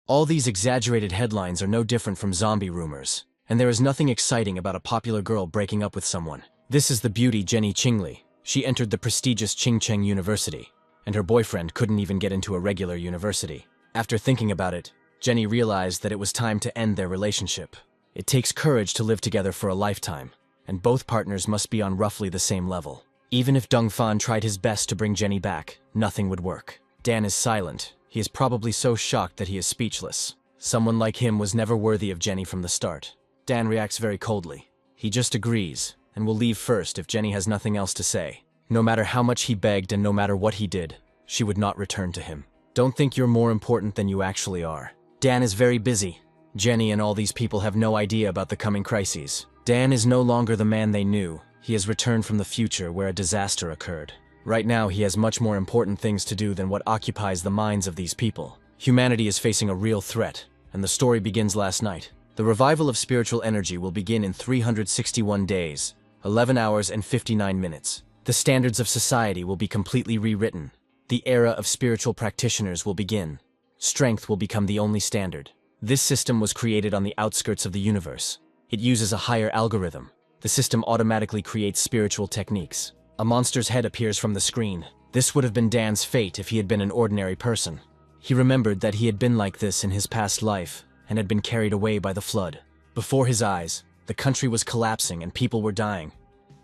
All these exaggerated headlines are no different from zombie rumors, and there is nothing exciting about a popular girl breaking up with someone. This is the beauty Jenny Qingli. She entered the prestigious Qingcheng University, and her boyfriend couldn't even get into a regular university. After thinking about it, Jenny realized that it was time to end their relationship. It takes courage to live together for a lifetime, and both partners must be on roughly the same level. Even if Dongfan tried his best to bring Jenny back, nothing would work. Dan is silent. He is probably so shocked that he is speechless. Someone like him was never worthy of Jenny from the start. Dan reacts very coldly. He just agrees, and will leave first if Jenny has nothing else to say. No matter how much he begged and no matter what he did, she would not return to him. Don't think you're more important than you actually are. Dan is very busy. Jenny and all these people have no idea about the coming crises. Dan is no longer the man they knew. He has returned from the future where a disaster occurred. Right now, he has much more important things to do than what occupies the minds of these people. Humanity is facing a real threat, and the story begins last night. The revival of spiritual energy will begin in 361 days, 11 hours and 59 minutes. The standards of society will be completely rewritten. The era of spiritual practitioners will begin. Strength will become the only standard. This system was created on the outskirts of the universe. It uses a higher algorithm. The system automatically creates spiritual techniques. A monster's head appears from the screen. This would have been Dan's fate if he had been an ordinary person. He remembered that he had been like this in his past life and had been carried away by the flood. Before his eyes, the country was collapsing and people were dying.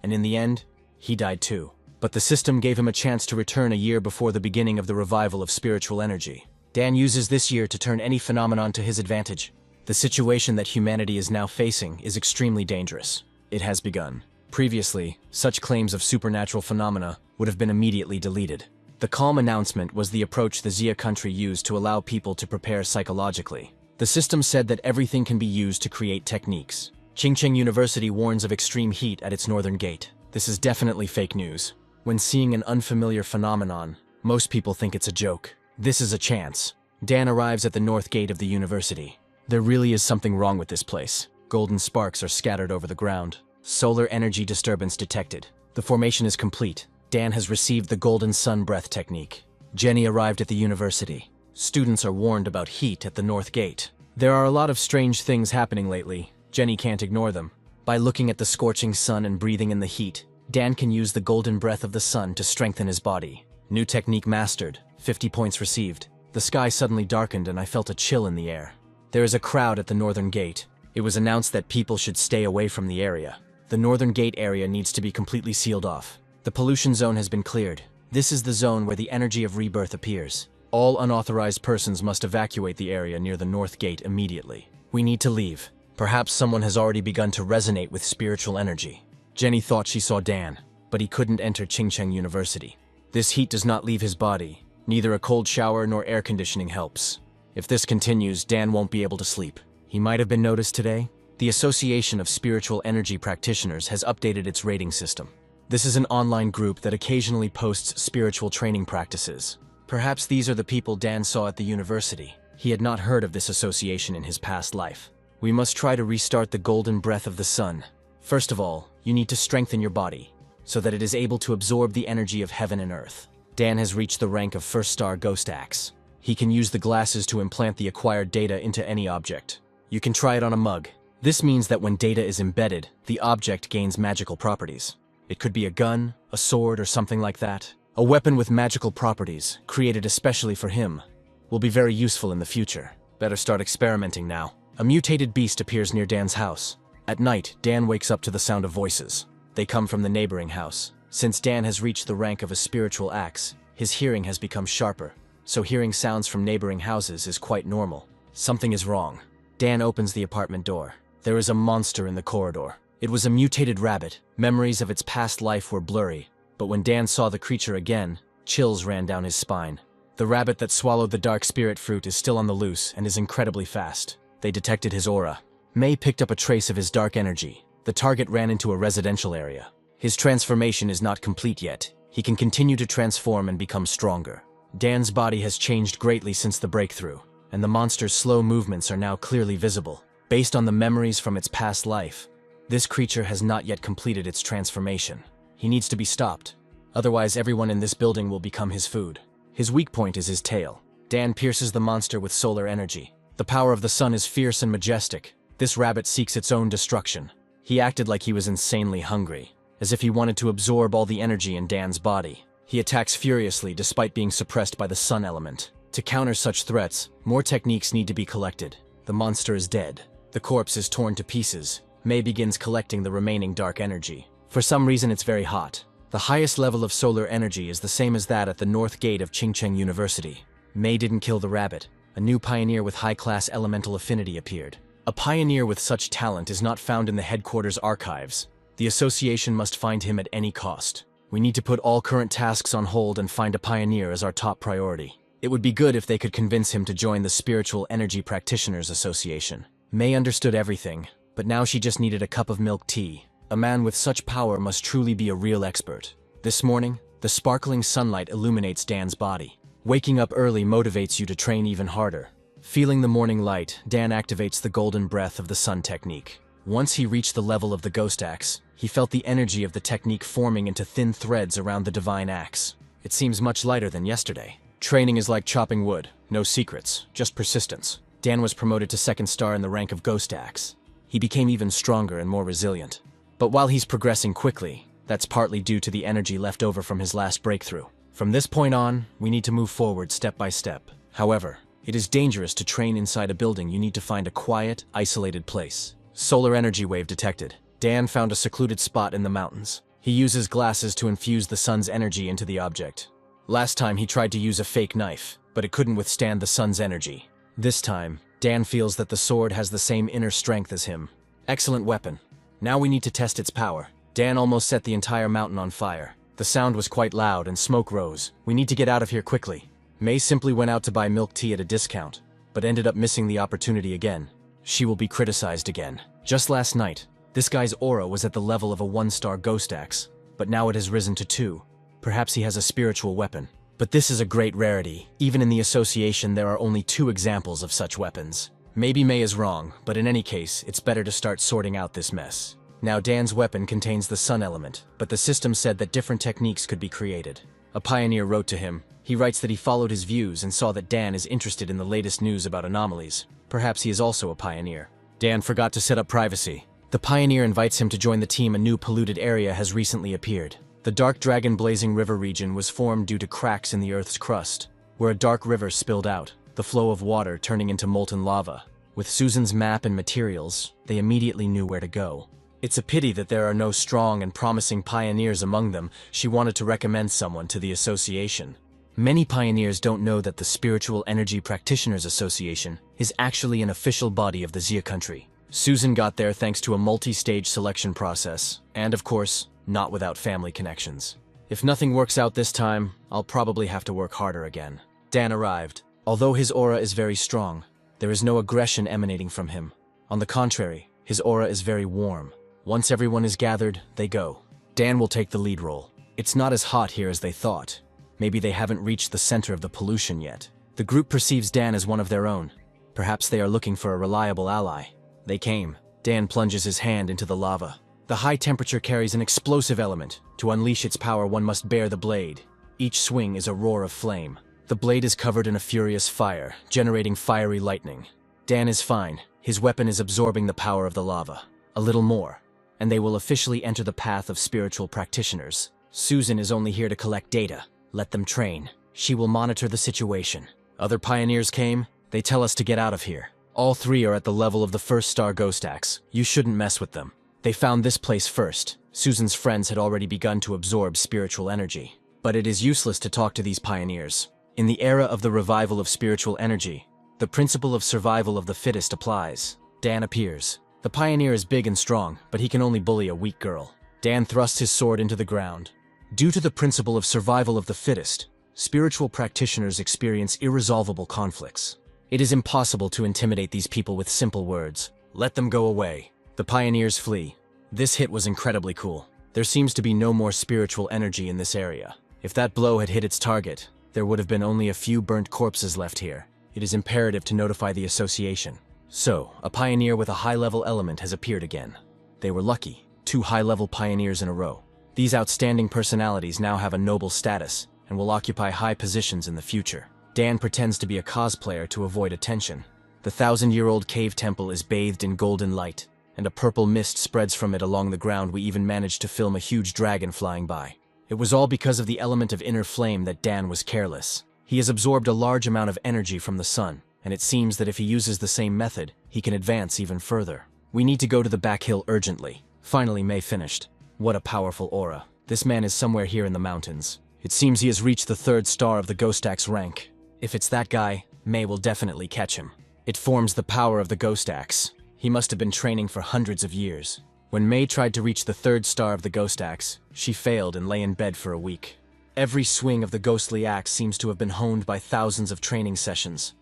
And in the end, he died too. But the system gave him a chance to return a year before the beginning of the revival of spiritual energy. Dan uses this year to turn any phenomenon to his advantage. The situation that humanity is now facing is extremely dangerous. It has begun. Previously, such claims of supernatural phenomena would have been immediately deleted. The calm announcement was the approach the Xia country used to allow people to prepare psychologically. The system said that everything can be used to create techniques. Qingcheng University warns of extreme heat at its northern gate. This is definitely fake news. When seeing an unfamiliar phenomenon, most people think it's a joke. This is a chance. Dan arrives at the north gate of the university. There really is something wrong with this place. Golden sparks are scattered over the ground. Solar energy disturbance detected. The formation is complete. Dan has received the golden sun breath technique. Jenny arrived at the university. Students are warned about heat at the north gate. There are a lot of strange things happening lately. Jenny can't ignore them. By looking at the scorching sun and breathing in the heat, Dan can use the golden breath of the sun to strengthen his body. New technique mastered. 50 points received. The sky suddenly darkened and I felt a chill in the air. There is a crowd at the northern gate. It was announced that people should stay away from the area. The northern gate area needs to be completely sealed off. The pollution zone has been cleared. This is the zone where the energy of rebirth appears. All unauthorized persons must evacuate the area near the north gate immediately. We need to leave. Perhaps someone has already begun to resonate with spiritual energy. Jenny thought she saw Dan, but he couldn't enter Qingcheng University. This heat does not leave his body. Neither a cold shower nor air conditioning helps. If this continues, Dan won't be able to sleep. He might have been noticed today. The Association of Spiritual Energy Practitioners has updated its rating system. This is an online group that occasionally posts spiritual training practices. Perhaps these are the people Dan saw at the university. He had not heard of this association in his past life. We must try to restart the golden breath of the sun. First of all, you need to strengthen your body, so that it is able to absorb the energy of heaven and earth. Dan has reached the rank of first star Ghost Axe. He can use the glasses to implant the acquired data into any object. You can try it on a mug. This means that when data is embedded, the object gains magical properties. It could be a gun, a sword, or something like that. A weapon with magical properties, created especially for him, will be very useful in the future. Better start experimenting now. A mutated beast appears near Dan's house. At night, Dan wakes up to the sound of voices. They come from the neighboring house. Since Dan has reached the rank of a spiritual axe, his hearing has become sharper, so hearing sounds from neighboring houses is quite normal. Something is wrong. Dan opens the apartment door. There is a monster in the corridor. It was a mutated rabbit. Memories of its past life were blurry, but when Dan saw the creature again, chills ran down his spine. The rabbit that swallowed the dark spirit fruit is still on the loose and is incredibly fast. They detected his aura. May picked up a trace of his dark energy. The target ran into a residential area. His transformation is not complete yet. He can continue to transform and become stronger. Dan's body has changed greatly since the breakthrough, and the monster's slow movements are now clearly visible. Based on the memories from its past life, this creature has not yet completed its transformation. He needs to be stopped. Otherwise, everyone in this building will become his food. His weak point is his tail. Dan pierces the monster with solar energy. The The power of the sun is fierce and majestic. This rabbit seeks its own destruction. He acted like he was insanely hungry, as if he wanted to absorb all the energy in Dan's body. He attacks furiously despite being suppressed by the sun element. To counter such threats, more techniques need to be collected. The monster is dead. The corpse is torn to pieces. Mei begins collecting the remaining dark energy. For some reason, it's very hot. The highest level of solar energy is the same as that at the north gate of Qingcheng University. Mei didn't kill the rabbit. A new pioneer with high-class elemental affinity appeared. A pioneer with such talent is not found in the headquarters archives. The association must find him at any cost. We need to put all current tasks on hold and find a pioneer as our top priority. It would be good if they could convince him to join the Spiritual Energy Practitioners Association. Mei understood everything, but now she just needed a cup of milk tea. A man with such power must truly be a real expert. This morning, the sparkling sunlight illuminates Dan's body. Waking up early motivates you to train even harder. Feeling the morning light, Dan activates the golden breath of the sun technique. Once he reached the level of the ghost axe, he felt the energy of the technique forming into thin threads around the divine axe. It seems much lighter than yesterday. Training is like chopping wood. No secrets, just persistence. Dan was promoted to 2nd star in the rank of ghost axe. He became even stronger and more resilient. But while he's progressing quickly, that's partly due to the energy left over from his last breakthrough. From this point on, we need to move forward step by step. However, it is dangerous to train inside a building. You need to find a quiet, isolated place. Solar energy wave detected. Dan found a secluded spot in the mountains. He uses glasses to infuse the sun's energy into the object. Last time he tried to use a fake knife, but it couldn't withstand the sun's energy. This time, Dan feels that the sword has the same inner strength as him. Excellent weapon. Now we need to test its power. Dan almost set the entire mountain on fire. The sound was quite loud and smoke rose. We need to get out of here quickly. Mei simply went out to buy milk tea at a discount, but ended up missing the opportunity again. She will be criticized again. Just last night, this guy's aura was at the level of a 1-star ghost axe, but now it has risen to 2. Perhaps he has a spiritual weapon. But this is a great rarity. Even in the association, there are only 2 examples of such weapons. Maybe Mei is wrong, but in any case, it's better to start sorting out this mess. Now Dan's weapon contains the sun element, but the system said that different techniques could be created. A pioneer wrote to him. He writes that he followed his views and saw that Dan is interested in the latest news about anomalies. Perhaps he is also a pioneer. Dan forgot to set up privacy. The pioneer invites him to join the team. A new polluted area has recently appeared. The Dark Dragon Blazing River region was formed due to cracks in the Earth's crust, where a dark river spilled out, the flow of water turning into molten lava. With Susan's map and materials, they immediately knew where to go. It's a pity that there are no strong and promising pioneers among them. She wanted to recommend someone to the association. Many pioneers don't know that the Spiritual Energy Practitioners Association is actually an official body of the Xia country. Susan got there thanks to a multi-stage selection process, and of course, not without family connections. If nothing works out this time, I'll probably have to work harder again. Dan arrived. Although his aura is very strong, there is no aggression emanating from him. On the contrary, his aura is very warm. Once everyone is gathered, they go. Dan will take the lead role. It's not as hot here as they thought. Maybe they haven't reached the center of the pollution yet. The group perceives Dan as one of their own. Perhaps they are looking for a reliable ally. They came. Dan plunges his hand into the lava. The high temperature carries an explosive element. To unleash its power, one must bear the blade. Each swing is a roar of flame. The blade is covered in a furious fire, generating fiery lightning. Dan is fine. His weapon is absorbing the power of the lava. A little more, and they will officially enter the path of spiritual practitioners. Susan is only here to collect data. Let them train. She will monitor the situation. Other pioneers came. They tell us to get out of here. All 3 are at the level of the 1st-star ghost axe. You shouldn't mess with them. They found this place first. Susan's friends had already begun to absorb spiritual energy. But it is useless to talk to these pioneers. In the era of the revival of spiritual energy, the principle of survival of the fittest applies. Dan appears. The pioneer is big and strong, but he can only bully a weak girl. Dan thrusts his sword into the ground. Due to the principle of survival of the fittest, spiritual practitioners experience irresolvable conflicts. It is impossible to intimidate these people with simple words. Let them go away. The pioneers flee. This hit was incredibly cool. There seems to be no more spiritual energy in this area. If that blow had hit its target, there would have been only a few burnt corpses left here. It is imperative to notify the association. So, a pioneer with a high-level element has appeared again. They were lucky. 2 high-level pioneers in a row. These outstanding personalities now have a noble status and will occupy high positions in the future. Dan pretends to be a cosplayer to avoid attention. The 1,000-year-old cave temple is bathed in golden light, and a purple mist spreads from it along the ground. We even managed to film a huge dragon flying by. It was all because of the element of inner flame that Dan was careless. He has absorbed a large amount of energy from the sun, and it seems that if he uses the same method, he can advance even further. We need to go to the back hill urgently. Finally, May finished. What a powerful aura. This man is somewhere here in the mountains. It seems he has reached the 3rd star of the Ghost Axe rank. If it's that guy, May will definitely catch him. It forms the power of the Ghost Axe. He must have been training for hundreds of years. When May tried to reach the 3rd star of the Ghost Axe, she failed and lay in bed for a week. Every swing of the ghostly axe seems to have been honed by thousands of training sessions.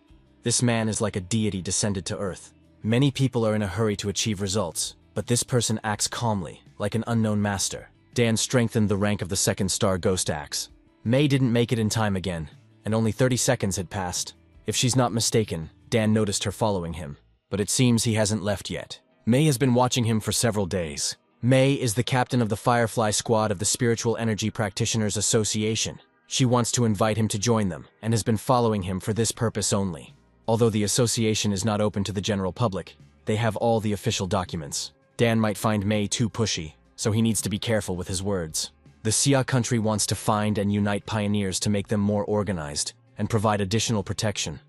This man is like a deity descended to earth. Many people are in a hurry to achieve results, but this person acts calmly, like an unknown master. Dan strengthened the rank of the 2nd star Ghost Axe. May didn't make it in time again, and only 30 seconds had passed. If she's not mistaken, Dan noticed her following him, but it seems he hasn't left yet. May has been watching him for several days. May is the captain of the Firefly Squad of the Spiritual Energy Practitioners Association. She wants to invite him to join them, and has been following him for this purpose only. Although the association is not open to the general public, they have all the official documents. Dan might find May too pushy, so he needs to be careful with his words. The Xia country wants to find and unite pioneers to make them more organized, and provide additional protection.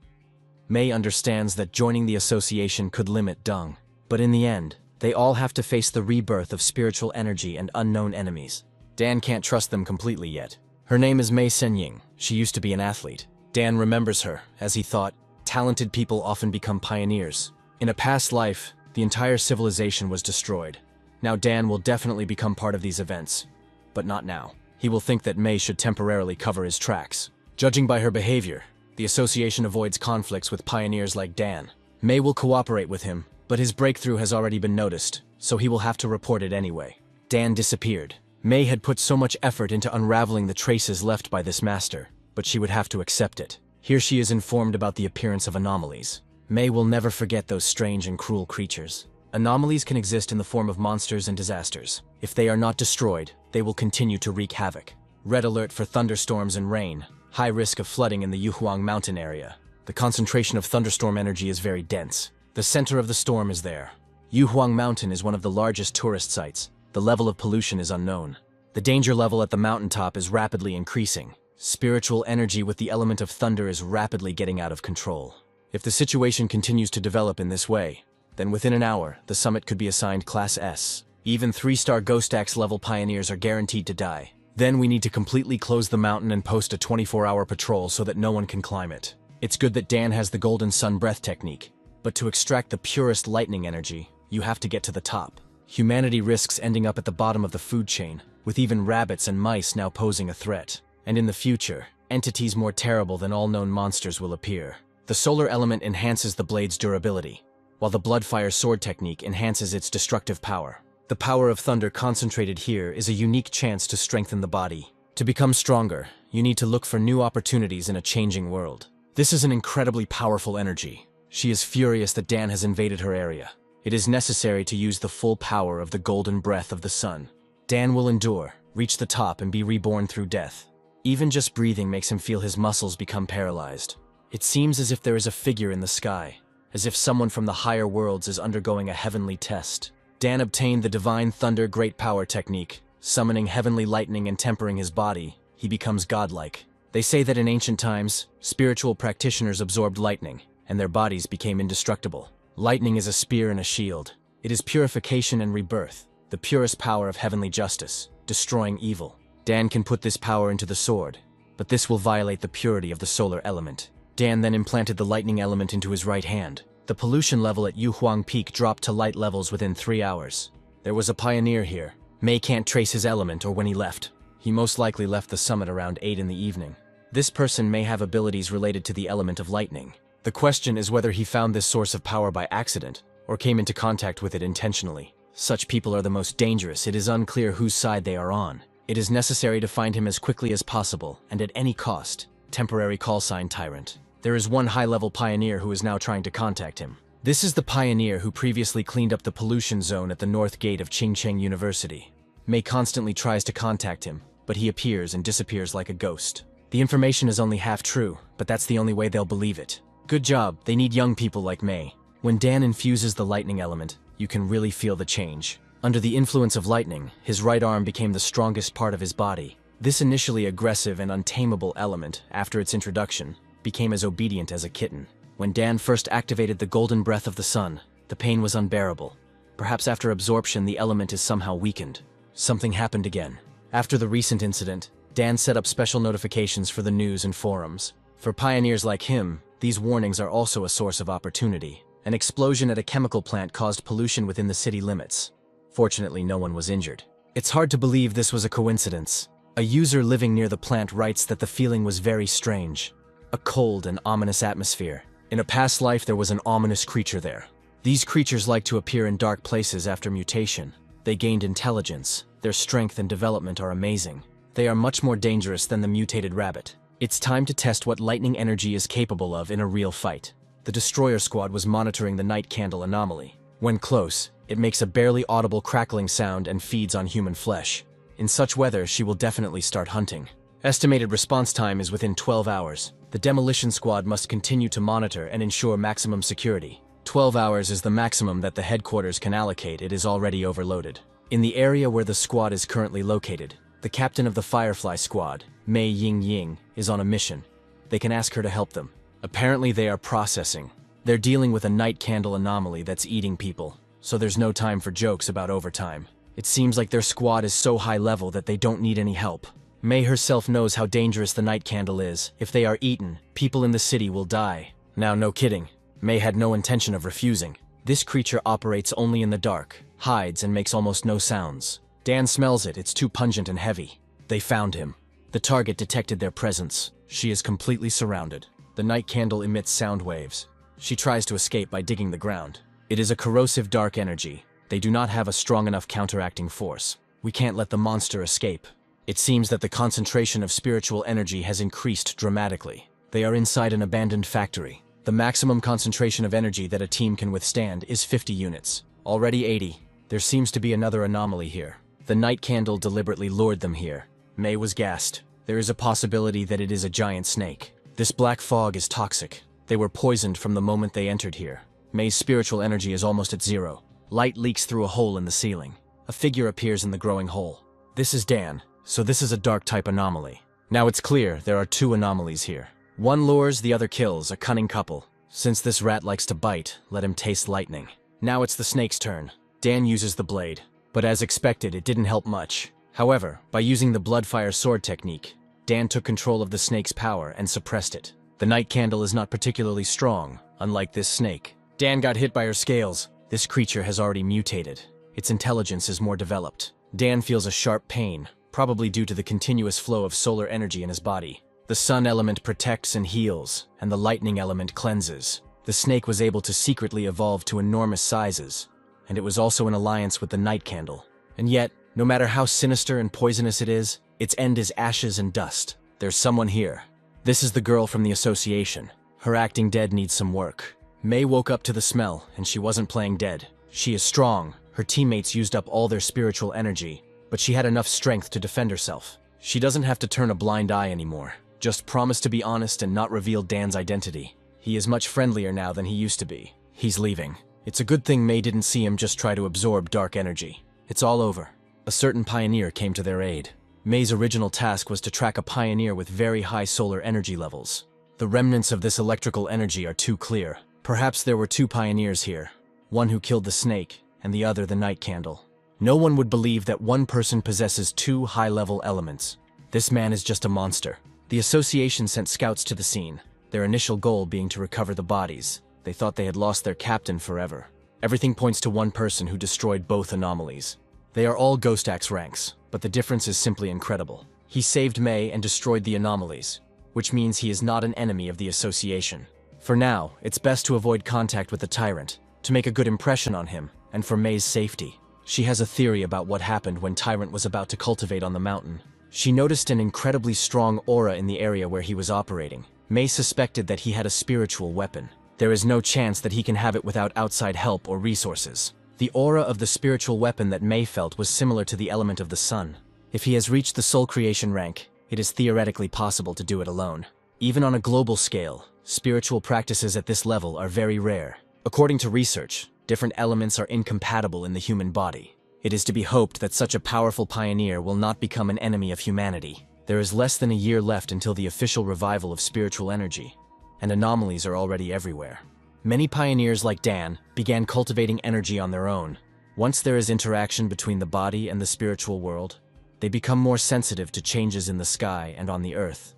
May understands that joining the association could limit Deng, but in the end, they all have to face the rebirth of spiritual energy and unknown enemies. Dan can't trust them completely yet. Her name is Mei Senying. She used to be an athlete. Dan remembers her, as he thought, talented people often become pioneers. In a past life, the entire civilization was destroyed. Now Dan will definitely become part of these events. But not now. He will think that Mei should temporarily cover his tracks. Judging by her behavior, the association avoids conflicts with pioneers like Dan. Mei will cooperate with him, but his breakthrough has already been noticed, so he will have to report it anyway. Dan disappeared. Mei had put so much effort into unraveling the traces left by this master, but she would have to accept it. Here she is informed about the appearance of anomalies. Mei will never forget those strange and cruel creatures. Anomalies can exist in the form of monsters and disasters. If they are not destroyed, they will continue to wreak havoc. Red alert for thunderstorms and rain. High risk of flooding in the Yuhuang mountain area. The concentration of thunderstorm energy is very dense. The center of the storm is there. Yuhuang Mountain is one of the largest tourist sites. The level of pollution is unknown. The danger level at the mountaintop is rapidly increasing. Spiritual energy with the element of thunder is rapidly getting out of control. If the situation continues to develop in this way, then within an hour, the summit could be assigned Class S. Even 3-star Ghost Axe level pioneers are guaranteed to die. Then we need to completely close the mountain and post a 24-hour patrol so that no one can climb it. It's good that Dan has the Golden Sun Breath technique, but to extract the purest lightning energy, you have to get to the top. Humanity risks ending up at the bottom of the food chain, with even rabbits and mice now posing a threat. And in the future, entities more terrible than all known monsters will appear. The solar element enhances the blade's durability, while the Bloodfire Sword technique enhances its destructive power. The power of thunder concentrated here is a unique chance to strengthen the body. To become stronger, you need to look for new opportunities in a changing world. This is an incredibly powerful energy. She is furious that Dan has invaded her area. It is necessary to use the full power of the golden breath of the sun. Dan will endure, reach the top, and be reborn through death. Even just breathing makes him feel his muscles become paralyzed. It seems as if there is a figure in the sky, as if someone from the higher worlds is undergoing a heavenly test. Dan obtained the Divine Thunder Great Power technique. Summoning heavenly lightning and tempering his body, he becomes godlike. They say that in ancient times, spiritual practitioners absorbed lightning, and their bodies became indestructible. Lightning is a spear and a shield. It is purification and rebirth, the purest power of heavenly justice, destroying evil. Dan can put this power into the sword, but this will violate the purity of the solar element. Dan then implanted the lightning element into his right hand. The pollution level at Yuhuang Peak dropped to light levels within 3 hours. There was a pioneer here. May can't trace his element or when he left. He most likely left the summit around 8 in the evening. This person may have abilities related to the element of lightning. The question is whether he found this source of power by accident, or came into contact with it intentionally. Such people are the most dangerous. It is unclear whose side they are on. It is necessary to find him as quickly as possible, and at any cost. Temporary callsign Tyrant. There is one high-level pioneer who is now trying to contact him. This is the pioneer who previously cleaned up the pollution zone at the north gate of Qingcheng University. May constantly tries to contact him, but he appears and disappears like a ghost. The information is only half true, but that's the only way they'll believe it. Good job, they need young people like May. When Dan infuses the lightning element, you can really feel the change. Under the influence of lightning, his right arm became the strongest part of his body. This initially aggressive and untamable element, after its introduction, became as obedient as a kitten. When Dan first activated the golden breath of the sun, the pain was unbearable. Perhaps after absorption the element is somehow weakened. Something happened again. After the recent incident, Dan set up special notifications for the news and forums. For pioneers like him, these warnings are also a source of opportunity. An explosion at a chemical plant caused pollution within the city limits. Fortunately, no one was injured. It's hard to believe this was a coincidence. A user living near the plant writes that the feeling was very strange. A cold and ominous atmosphere. In a past life, there was an ominous creature there. These creatures like to appear in dark places after mutation. They gained intelligence. Their strength and development are amazing. They are much more dangerous than the mutated rabbit. It's time to test what lightning energy is capable of in a real fight. The destroyer squad was monitoring the night candle anomaly. When close, it makes a barely audible crackling sound and feeds on human flesh. In such weather, she will definitely start hunting. Estimated response time is within 12 hours. The demolition squad must continue to monitor and ensure maximum security. 12 hours is the maximum that the headquarters can allocate. It is already overloaded. In the area where the squad is currently located, the captain of the Firefly squad, Mei Ying, is on a mission. They can ask her to help them. Apparently they are processing. They're dealing with a night candle anomaly that's eating people, so there's no time for jokes about overtime. It seems like their squad is so high level that they don't need any help. May herself knows how dangerous the night candle is. If they are eaten, people in the city will die. Now, no kidding. May had no intention of refusing. This creature operates only in the dark, hides and makes almost no sounds. Dan smells it, it's too pungent and heavy. They found him. The target detected their presence. She is completely surrounded. The night candle emits sound waves. She tries to escape by digging the ground. It is a corrosive dark energy. They do not have a strong enough counteracting force. We can't let the monster escape. It seems that the concentration of spiritual energy has increased dramatically. They are inside an abandoned factory. The maximum concentration of energy that a team can withstand is 50 units. Already 80. There seems to be another anomaly here. The night candle deliberately lured them here. May was gassed. There is a possibility that it is a giant snake. This black fog is toxic. They were poisoned from the moment they entered here. May's spiritual energy is almost at zero. Light leaks through a hole in the ceiling. A figure appears in the growing hole. This is Dan, so this is a dark type anomaly. Now it's clear there are two anomalies here. One lures, the other kills, a cunning couple. Since this rat likes to bite, let him taste lightning. Now it's the snake's turn. Dan uses the blade, but as expected, it didn't help much. However, by using the bloodfire sword technique, Dan took control of the snake's power and suppressed it. The night candle is not particularly strong, unlike this snake. Dan got hit by her scales. This creature has already mutated. Its intelligence is more developed. Dan feels a sharp pain, probably due to the continuous flow of solar energy in his body. The sun element protects and heals, and the lightning element cleanses. The snake was able to secretly evolve to enormous sizes, and it was also in alliance with the night candle. And yet, no matter how sinister and poisonous it is, its end is ashes and dust. There's someone here. This is the girl from the association. Her acting dead needs some work. May woke up to the smell, and she wasn't playing dead. She is strong. Her teammates used up all their spiritual energy, but she had enough strength to defend herself. She doesn't have to turn a blind eye anymore. Just promise to be honest and not reveal Dan's identity. He is much friendlier now than he used to be. He's leaving. It's a good thing May didn't see him just try to absorb dark energy. It's all over. A certain pioneer came to their aid. May's original task was to track a pioneer with very high solar energy levels. The remnants of this electrical energy are too clear. Perhaps there were two pioneers here. One who killed the snake, and the other the night candle. No one would believe that one person possesses two high-level elements. This man is just a monster. The association sent scouts to the scene, their initial goal being to recover the bodies. They thought they had lost their captain forever. Everything points to one person who destroyed both anomalies. They are all Ghost Axe ranks, but the difference is simply incredible. He saved May and destroyed the anomalies, which means he is not an enemy of the association. For now, it's best to avoid contact with the tyrant, to make a good impression on him, and for May's safety. She has a theory about what happened when Tyrant was about to cultivate on the mountain. She noticed an incredibly strong aura in the area where he was operating. May suspected that he had a spiritual weapon. There is no chance that he can have it without outside help or resources. The aura of the spiritual weapon that May felt was similar to the element of the sun. If he has reached the soul creation rank, it is theoretically possible to do it alone. Even on a global scale, Spiritual practices at this level are very rare. According to research, different elements are incompatible in the human body. It is to be hoped that such a powerful pioneer will not become an enemy of humanity. There is less than a year left until the official revival of spiritual energy, and anomalies are already everywhere. Many pioneers like Dan began cultivating energy on their own. Once there is interaction between the body and the spiritual world, they become more sensitive to changes in the sky and on the earth.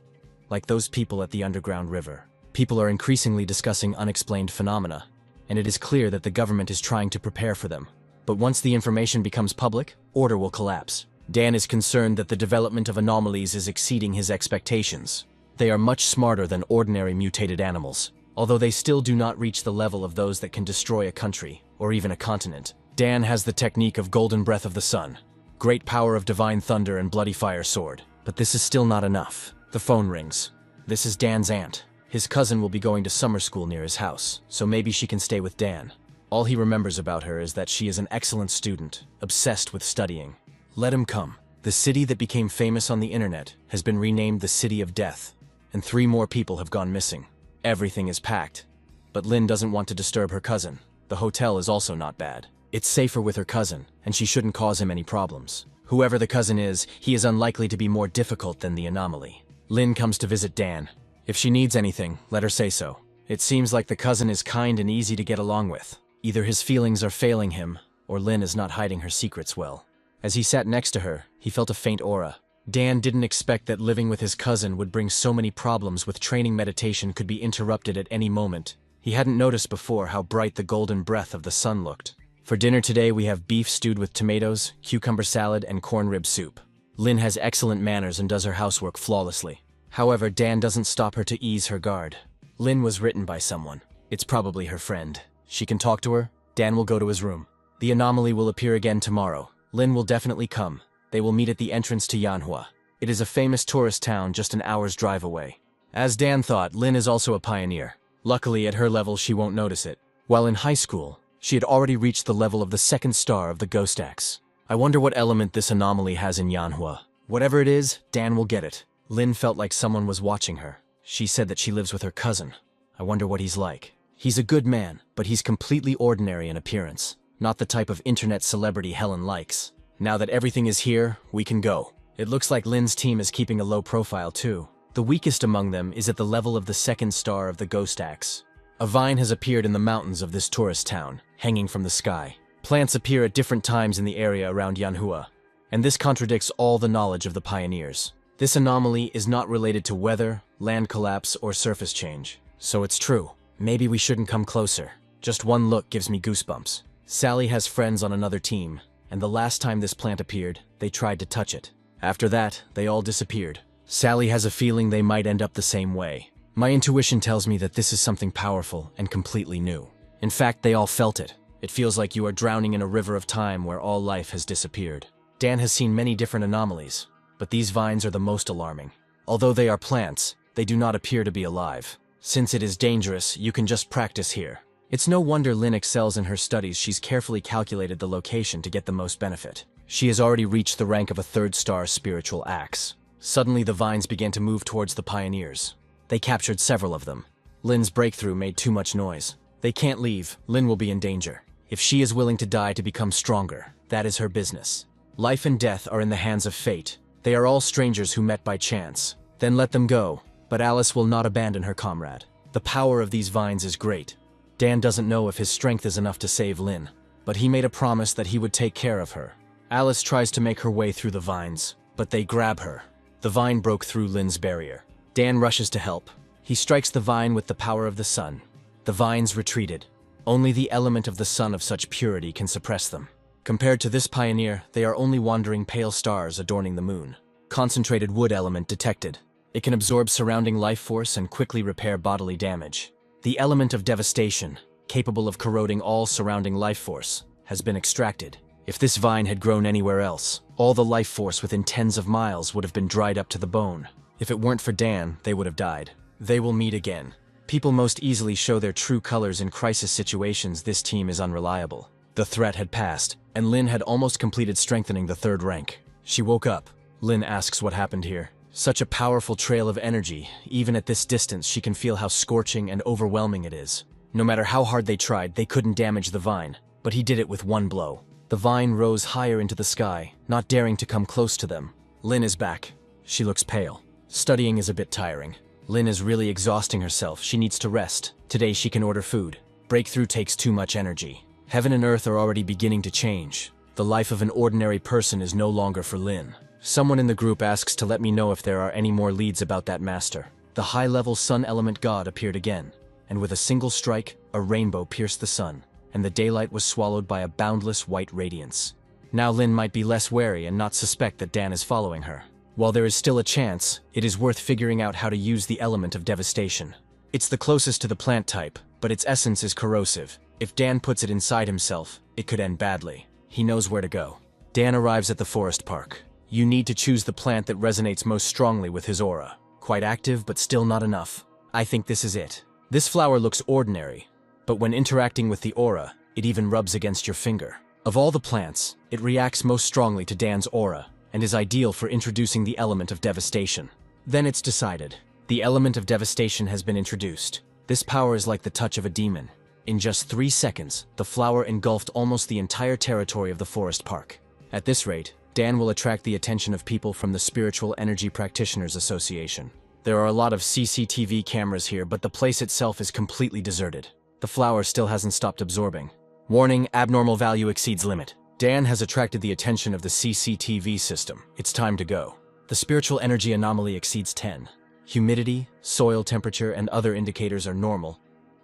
Like those people at the underground river, people are increasingly discussing unexplained phenomena, and it is clear that the government is trying to prepare for them. But once the information becomes public, order will collapse. Dan is concerned that the development of anomalies is exceeding his expectations. They are much smarter than ordinary mutated animals, although they still do not reach the level of those that can destroy a country, or even a continent. Dan has the technique of golden breath of the sun, great power of divine thunder and bloody fire sword. But this is still not enough. The phone rings. This is Dan's aunt. His cousin will be going to summer school near his house, so maybe she can stay with Dan. All he remembers about her is that she is an excellent student, obsessed with studying. Let him come. The city that became famous on the internet has been renamed the City of Death, and 3 more people have gone missing. Everything is packed, but Lynn doesn't want to disturb her cousin. The hotel is also not bad. It's safer with her cousin, and she shouldn't cause him any problems. Whoever the cousin is, he is unlikely to be more difficult than the anomaly. Lynn comes to visit Dan. If she needs anything, let her say so. It seems like the cousin is kind and easy to get along with. Either his feelings are failing him, or Lynn is not hiding her secrets well. As he sat next to her, he felt a faint aura. Dan didn't expect that living with his cousin would bring so many problems with training meditation could be interrupted at any moment. He hadn't noticed before how bright the golden breath of the sun looked. For dinner today we have beef stewed with tomatoes, cucumber salad, and corn rib soup. Lynn has excellent manners and does her housework flawlessly. However, Dan doesn't stop her to ease her guard. Lynn was written by someone. It's probably her friend. She can talk to her. Dan will go to his room. The anomaly will appear again tomorrow. Lynn will definitely come. They will meet at the entrance to Manhwa. It is a famous tourist town just an hour's drive away. As Dan thought, Lynn is also a pioneer. Luckily, at her level, she won't notice it. While in high school, she had already reached the level of the 2nd star of the Ghost Axe. I wonder what element this anomaly has in Manhwa. Whatever it is, Dan will get it. Lynn felt like someone was watching her. She said that she lives with her cousin. I wonder what he's like. He's a good man, but he's completely ordinary in appearance. Not the type of internet celebrity Helen likes. Now that everything is here, we can go. It looks like Lynn's team is keeping a low profile too. The weakest among them is at the level of the 2nd star of the Ghost Axe. A vine has appeared in the mountains of this tourist town, hanging from the sky. Plants appear at different times in the area around Manhwa, and this contradicts all the knowledge of the pioneers. This anomaly is not related to weather, land collapse, or surface change. So it's true. Maybe we shouldn't come closer. Just one look gives me goosebumps. Sally has friends on another team, and the last time this plant appeared, they tried to touch it. After that, they all disappeared. Sally has a feeling they might end up the same way. My intuition tells me that this is something powerful and completely new. In fact, they all felt it. It feels like you are drowning in a river of time where all life has disappeared. Dan has seen many different anomalies, but these vines are the most alarming. Although they are plants, they do not appear to be alive. Since it is dangerous, you can just practice here. It's no wonder Lynn excels in her studies. She's carefully calculated the location to get the most benefit. She has already reached the rank of a 3rd star spiritual axe. Suddenly the vines began to move towards the pioneers. They captured several of them. Lynn's breakthrough made too much noise. They can't leave. Lynn will be in danger. If she is willing to die to become stronger, that is her business. Life and death are in the hands of fate. They are all strangers who met by chance. Then let them go. But Alice will not abandon her comrade. The power of these vines is great. Dan doesn't know if his strength is enough to save Lynn, but he made a promise that he would take care of her. Alice tries to make her way through the vines, but they grab her. The vine broke through Lynn's barrier. Dan rushes to help. He strikes the vine with the power of the sun. The vines retreated. Only the element of the sun of such purity can suppress them. Compared to this pioneer, they are only wandering pale stars adorning the moon. Concentrated wood element detected. It can absorb surrounding life force and quickly repair bodily damage. The element of devastation, capable of corroding all surrounding life force, has been extracted. If this vine had grown anywhere else, all the life force within tens of miles would have been dried up to the bone. If it weren't for Dan, they would have died. They will meet again. People most easily show their true colors in crisis situations. This team is unreliable. The threat had passed, and Lynn had almost completed strengthening the 3rd rank. She woke up. Lynn asks what happened here. Such a powerful trail of energy, even at this distance she can feel how scorching and overwhelming it is. No matter how hard they tried, they couldn't damage the vine, but he did it with one blow. The vine rose higher into the sky, not daring to come close to them. Lin is back. She looks pale. Studying is a bit tiring. Lin is really exhausting herself. She needs to rest. Today she can order food. Breakthrough takes too much energy. Heaven and earth are already beginning to change. The life of an ordinary person is no longer for Lin. Someone in the group asks to let me know if there are any more leads about that master. The high-level sun element god appeared again, and with a single strike, a rainbow pierced the sun, and the daylight was swallowed by a boundless white radiance. Now Lin might be less wary and not suspect that Dan is following her. While there is still a chance, it is worth figuring out how to use the element of devastation. It's the closest to the plant type, but its essence is corrosive. If Dan puts it inside himself, it could end badly. He knows where to go. Dan arrives at the forest park. You need to choose the plant that resonates most strongly with his aura. Quite active, but still not enough. I think this is it. This flower looks ordinary, but when interacting with the aura, it even rubs against your finger. Of all the plants, it reacts most strongly to Dan's aura, and is ideal for introducing the element of devastation. Then it's decided. The element of devastation has been introduced. This power is like the touch of a demon. In just 3 seconds, the flower engulfed almost the entire territory of the forest park. At this rate, Dan will attract the attention of people from the Spiritual Energy Practitioners Association. There are a lot of CCTV cameras here, but the place itself is completely deserted. The flower still hasn't stopped absorbing. Warning, abnormal value exceeds limit. Dan has attracted the attention of the CCTV system. It's time to go. The spiritual energy anomaly exceeds 10. Humidity, soil temperature, and other indicators are normal,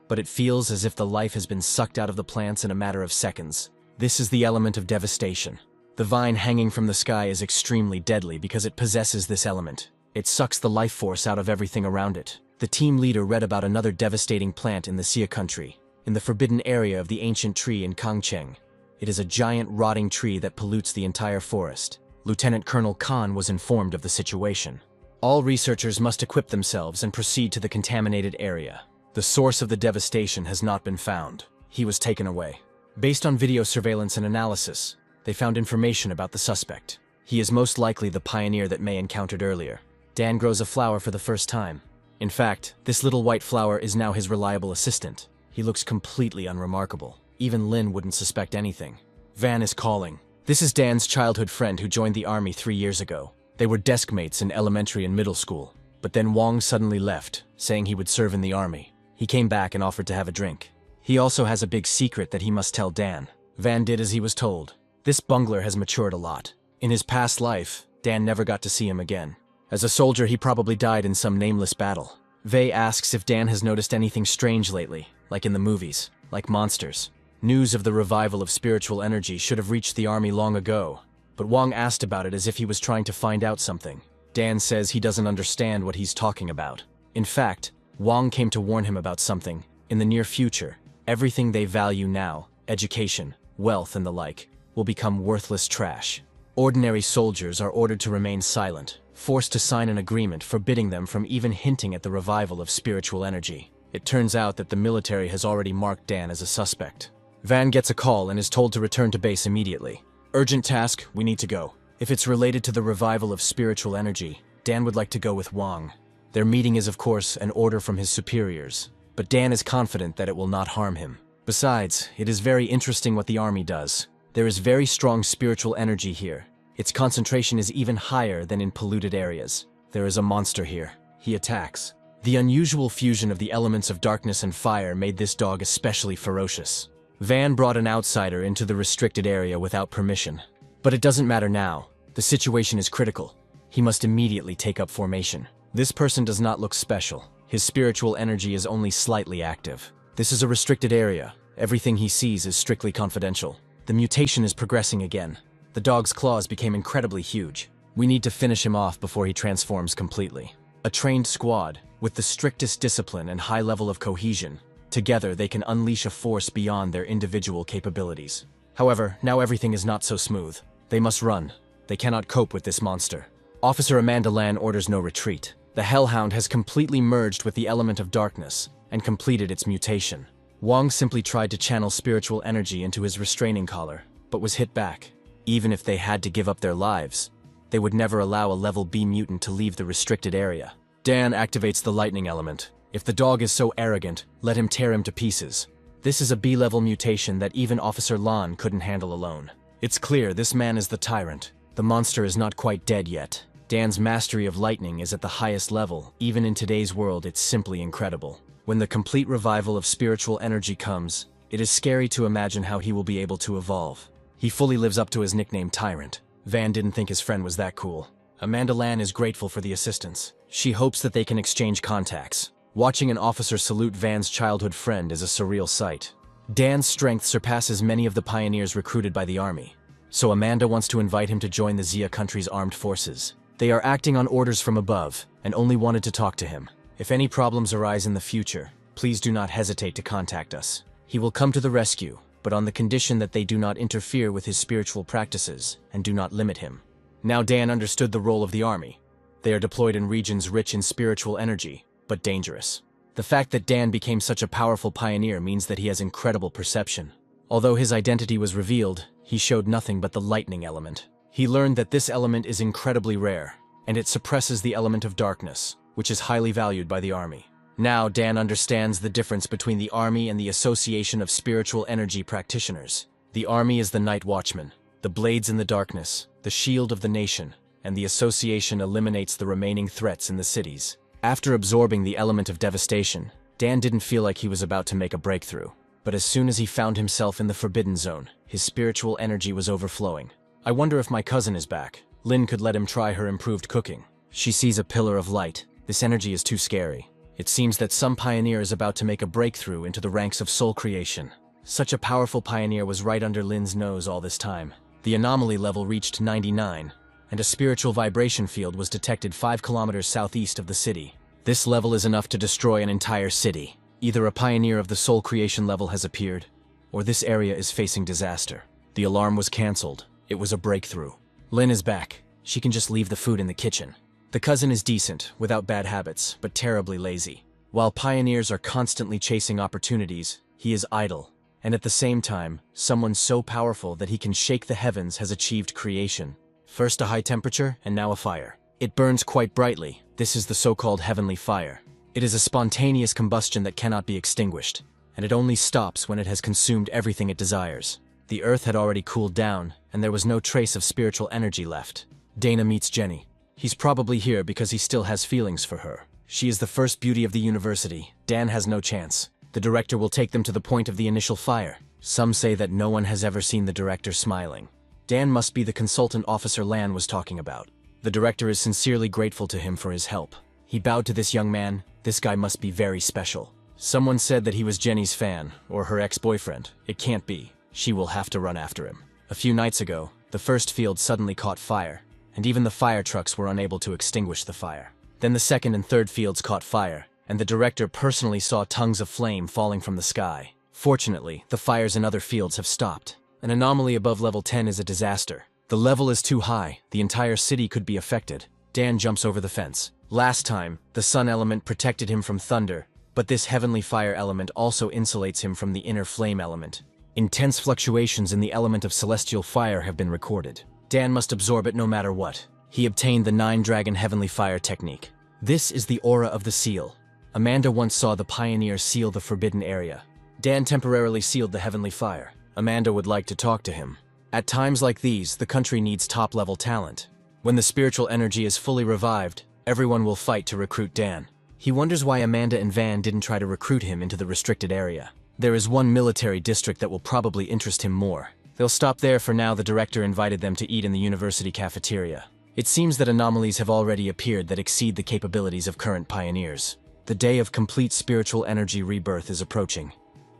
but it feels as if the life has been sucked out of the plants in a matter of seconds. This is the element of devastation. The vine hanging from the sky is extremely deadly because it possesses this element. It sucks the life force out of everything around it. The team leader read about another devastating plant in the Xia country, in the forbidden area of the ancient tree in Kangcheng. It is a giant rotting tree that pollutes the entire forest. Lieutenant Colonel Khan was informed of the situation. All researchers must equip themselves and proceed to the contaminated area. The source of the devastation has not been found. He was taken away. Based on video surveillance and analysis, they found information about the suspect. He is most likely the pioneer that May encountered earlier. Dan grows a flower for the first time. In fact, this little white flower is now his reliable assistant. He looks completely unremarkable. Even Lin wouldn't suspect anything. Van is calling. This is Dan's childhood friend who joined the army 3 years ago. They were desk mates in elementary and middle school. But then Wong suddenly left, saying he would serve in the army. He came back and offered to have a drink. He also has a big secret that he must tell Dan. Van did as he was told. This bungler has matured a lot. In his past life, Dan never got to see him again. As a soldier, he probably died in some nameless battle. Vei asks if Dan has noticed anything strange lately, like in the movies, like monsters. News of the revival of spiritual energy should have reached the army long ago, but Wong asked about it as if he was trying to find out something. Dan says he doesn't understand what he's talking about. In fact, Wong came to warn him about something. In the near future, everything they value now, education, wealth, and the like, will become worthless trash. Ordinary soldiers are ordered to remain silent, forced to sign an agreement forbidding them from even hinting at the revival of spiritual energy. It turns out that the military has already marked Dan as a suspect. Van gets a call and is told to return to base immediately. Urgent task, we need to go. If it's related to the revival of spiritual energy, Dan would like to go with Wong. Their meeting is, of course, an order from his superiors, but Dan is confident that it will not harm him. Besides, it is very interesting what the army does. There is very strong spiritual energy here. Its concentration is even higher than in polluted areas. There is a monster here. He attacks. The unusual fusion of the elements of darkness and fire made this dog especially ferocious. Van brought an outsider into the restricted area without permission. But it doesn't matter now. The situation is critical. He must immediately take up formation. This person does not look special. His spiritual energy is only slightly active. This is a restricted area. Everything he sees is strictly confidential. The mutation is progressing again. The dog's claws became incredibly huge. We need to finish him off before he transforms completely. A trained squad, with the strictest discipline and high level of cohesion, together they can unleash a force beyond their individual capabilities. However, now everything is not so smooth. They must run. They cannot cope with this monster. Officer Amanda Lan orders no retreat. The Hellhound has completely merged with the element of darkness and completed its mutation. Wong simply tried to channel spiritual energy into his restraining collar, but was hit back. Even if they had to give up their lives, They would never allow a level B mutant to leave the restricted area. Dan activates the lightning element. If the dog is so arrogant, let him tear him to pieces. This is a B-level mutation that even Officer Lan couldn't handle alone. It's clear this man is the tyrant. The monster is not quite dead yet. Dan's mastery of lightning is at the highest level. Even in today's world, it's simply incredible. When the complete revival of spiritual energy comes, it is scary to imagine how he will be able to evolve. He fully lives up to his nickname Tyrant. Van didn't think his friend was that cool. Amanda Lan is grateful for the assistance. She hopes that they can exchange contacts. Watching an officer salute Van's childhood friend is a surreal sight. Dan's strength surpasses many of the pioneers recruited by the army. So Amanda wants to invite him to join the Xia country's armed forces. They are acting on orders from above, and only wanted to talk to him. If any problems arise in the future, please do not hesitate to contact us. He will come to the rescue, but on the condition that they do not interfere with his spiritual practices and do not limit him. Now Dan understood the role of the army. They are deployed in regions rich in spiritual energy, but dangerous. The fact that Dan became such a powerful pioneer means that he has incredible perception. Although his identity was revealed, he showed nothing but the lightning element. He learned that this element is incredibly rare, and it suppresses the element of darkness, which is highly valued by the army. Now Dan understands the difference between the army and the Association of Spiritual Energy Practitioners. The army is the night watchman, the blades in the darkness, the shield of the nation, and the association eliminates the remaining threats in the cities. After absorbing the element of devastation, Dan didn't feel like he was about to make a breakthrough. But as soon as he found himself in the Forbidden Zone, his spiritual energy was overflowing. I wonder if my cousin is back. Lin could let him try her improved cooking. She sees a pillar of light. This energy is too scary. It seems that some pioneer is about to make a breakthrough into the ranks of soul creation. Such a powerful pioneer was right under Lin's nose all this time. The anomaly level reached 99, and a spiritual vibration field was detected 5 kilometers southeast of the city. This level is enough to destroy an entire city. Either a pioneer of the soul creation level has appeared, or this area is facing disaster. The alarm was cancelled. It was a breakthrough. Lin is back. She can just leave the food in the kitchen. The cousin is decent, without bad habits, but terribly lazy. While pioneers are constantly chasing opportunities, he is idle. And at the same time, someone so powerful that he can shake the heavens has achieved creation. First a high temperature, and now a fire. It burns quite brightly. This is the so-called heavenly fire. It is a spontaneous combustion that cannot be extinguished, and it only stops when it has consumed everything it desires. The earth had already cooled down, and there was no trace of spiritual energy left. Dana meets Jenny. He's probably here because he still has feelings for her. She is the first beauty of the university. Dan has no chance. The director will take them to the point of the initial fire. Some say that no one has ever seen the director smiling. Dan must be the consultant Officer Lan was talking about. The director is sincerely grateful to him for his help. He bowed to this young man. This guy must be very special. Someone said that he was Jenny's fan, or her ex-boyfriend. It can't be. She will have to run after him. A few nights ago, the first field suddenly caught fire, and even the fire trucks were unable to extinguish the fire. Then the second and third fields caught fire, and the director personally saw tongues of flame falling from the sky. Fortunately, the fires in other fields have stopped. An anomaly above level 10 is a disaster. The level is too high. The entire city could be affected. Dan jumps over the fence. Last time, the sun element protected him from thunder, but this heavenly fire element also insulates him from the inner flame element. Intense fluctuations in the element of celestial fire have been recorded. Dan must absorb it no matter what. He obtained the 9-dragon heavenly fire technique. This is the aura of the seal. Amanda once saw the pioneer seal the forbidden area. Dan temporarily sealed the heavenly fire. Amanda would like to talk to him. At times like these, the country needs top-level talent. When the spiritual energy is fully revived, everyone will fight to recruit Dan. He wonders why Amanda and Van didn't try to recruit him into the restricted area. There is one military district that will probably interest him more. They'll stop there for now. The director invited them to eat in the university cafeteria. It seems that anomalies have already appeared that exceed the capabilities of current pioneers. The day of complete spiritual energy rebirth is approaching.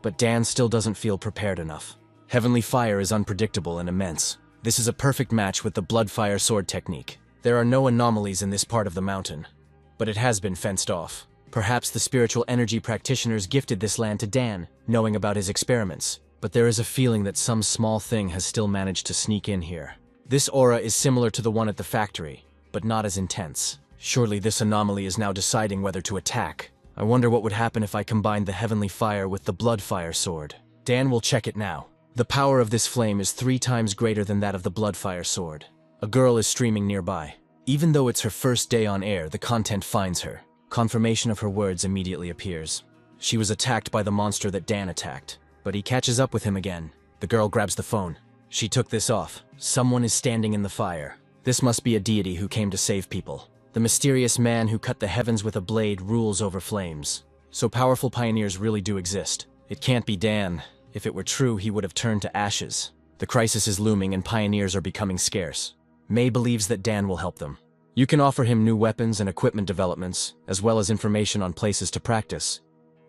But Dan still doesn't feel prepared enough. Heavenly fire is unpredictable and immense. This is a perfect match with the blood-fire sword technique. There are no anomalies in this part of the mountain, but it has been fenced off. Perhaps the spiritual energy practitioners gifted this land to Dan, knowing about his experiments. But there is a feeling that some small thing has still managed to sneak in here. This aura is similar to the one at the factory, but not as intense. Surely this anomaly is now deciding whether to attack. I wonder what would happen if I combined the heavenly fire with the blood-fire sword. Dan will check it now. The power of this flame is 3 times greater than that of the blood-fire sword. A girl is streaming nearby. Even though it's her first day on air, the content finds her. Confirmation of her words immediately appears. She was attacked by the monster that Dan attacked, but he catches up with him again. The girl grabs the phone. She took this off. Someone is standing in the fire. This must be a deity who came to save people. The mysterious man who cut the heavens with a blade rules over flames. So powerful pioneers really do exist. It can't be Dan. If it were true, he would have turned to ashes. The crisis is looming and pioneers are becoming scarce. May believes that Dan will help them. You can offer him new weapons and equipment developments, as well as information on places to practice.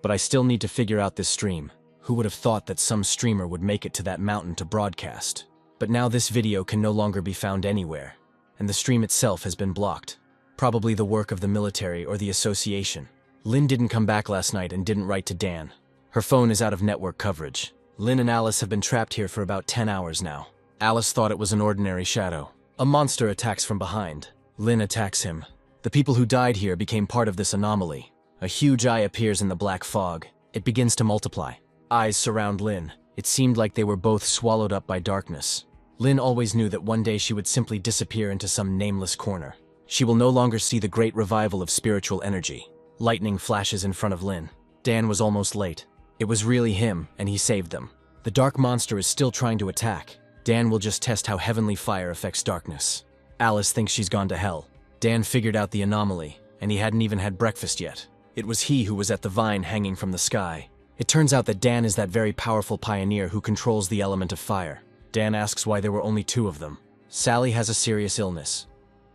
But I still need to figure out this stream. Who would have thought that some streamer would make it to that mountain to broadcast? But now this video can no longer be found anywhere, and the stream itself has been blocked. Probably the work of the military or the association. Lynn didn't come back last night and didn't write to Dan. Her phone is out of network coverage. Lynn and Alice have been trapped here for about 10 hours now. Alice thought it was an ordinary shadow. A monster attacks from behind. Lynn attacks him. The people who died here became part of this anomaly. A huge eye appears in the black fog. It begins to multiply. Eyes surround Lynn. It seemed like they were both swallowed up by darkness. Lynn always knew that one day she would simply disappear into some nameless corner. She will no longer see the great revival of spiritual energy. Lightning flashes in front of Lynn. Dan was almost late. It was really him, and he saved them. The dark monster is still trying to attack. Dan will just test how heavenly fire affects darkness. Alice thinks she's gone to hell. Dan figured out the anomaly, and he hadn't even had breakfast yet. It was he who was at the vine hanging from the sky. It turns out that Dan is that very powerful pioneer who controls the element of fire. Dan asks why there were only 2 of them. Sally has a serious illness.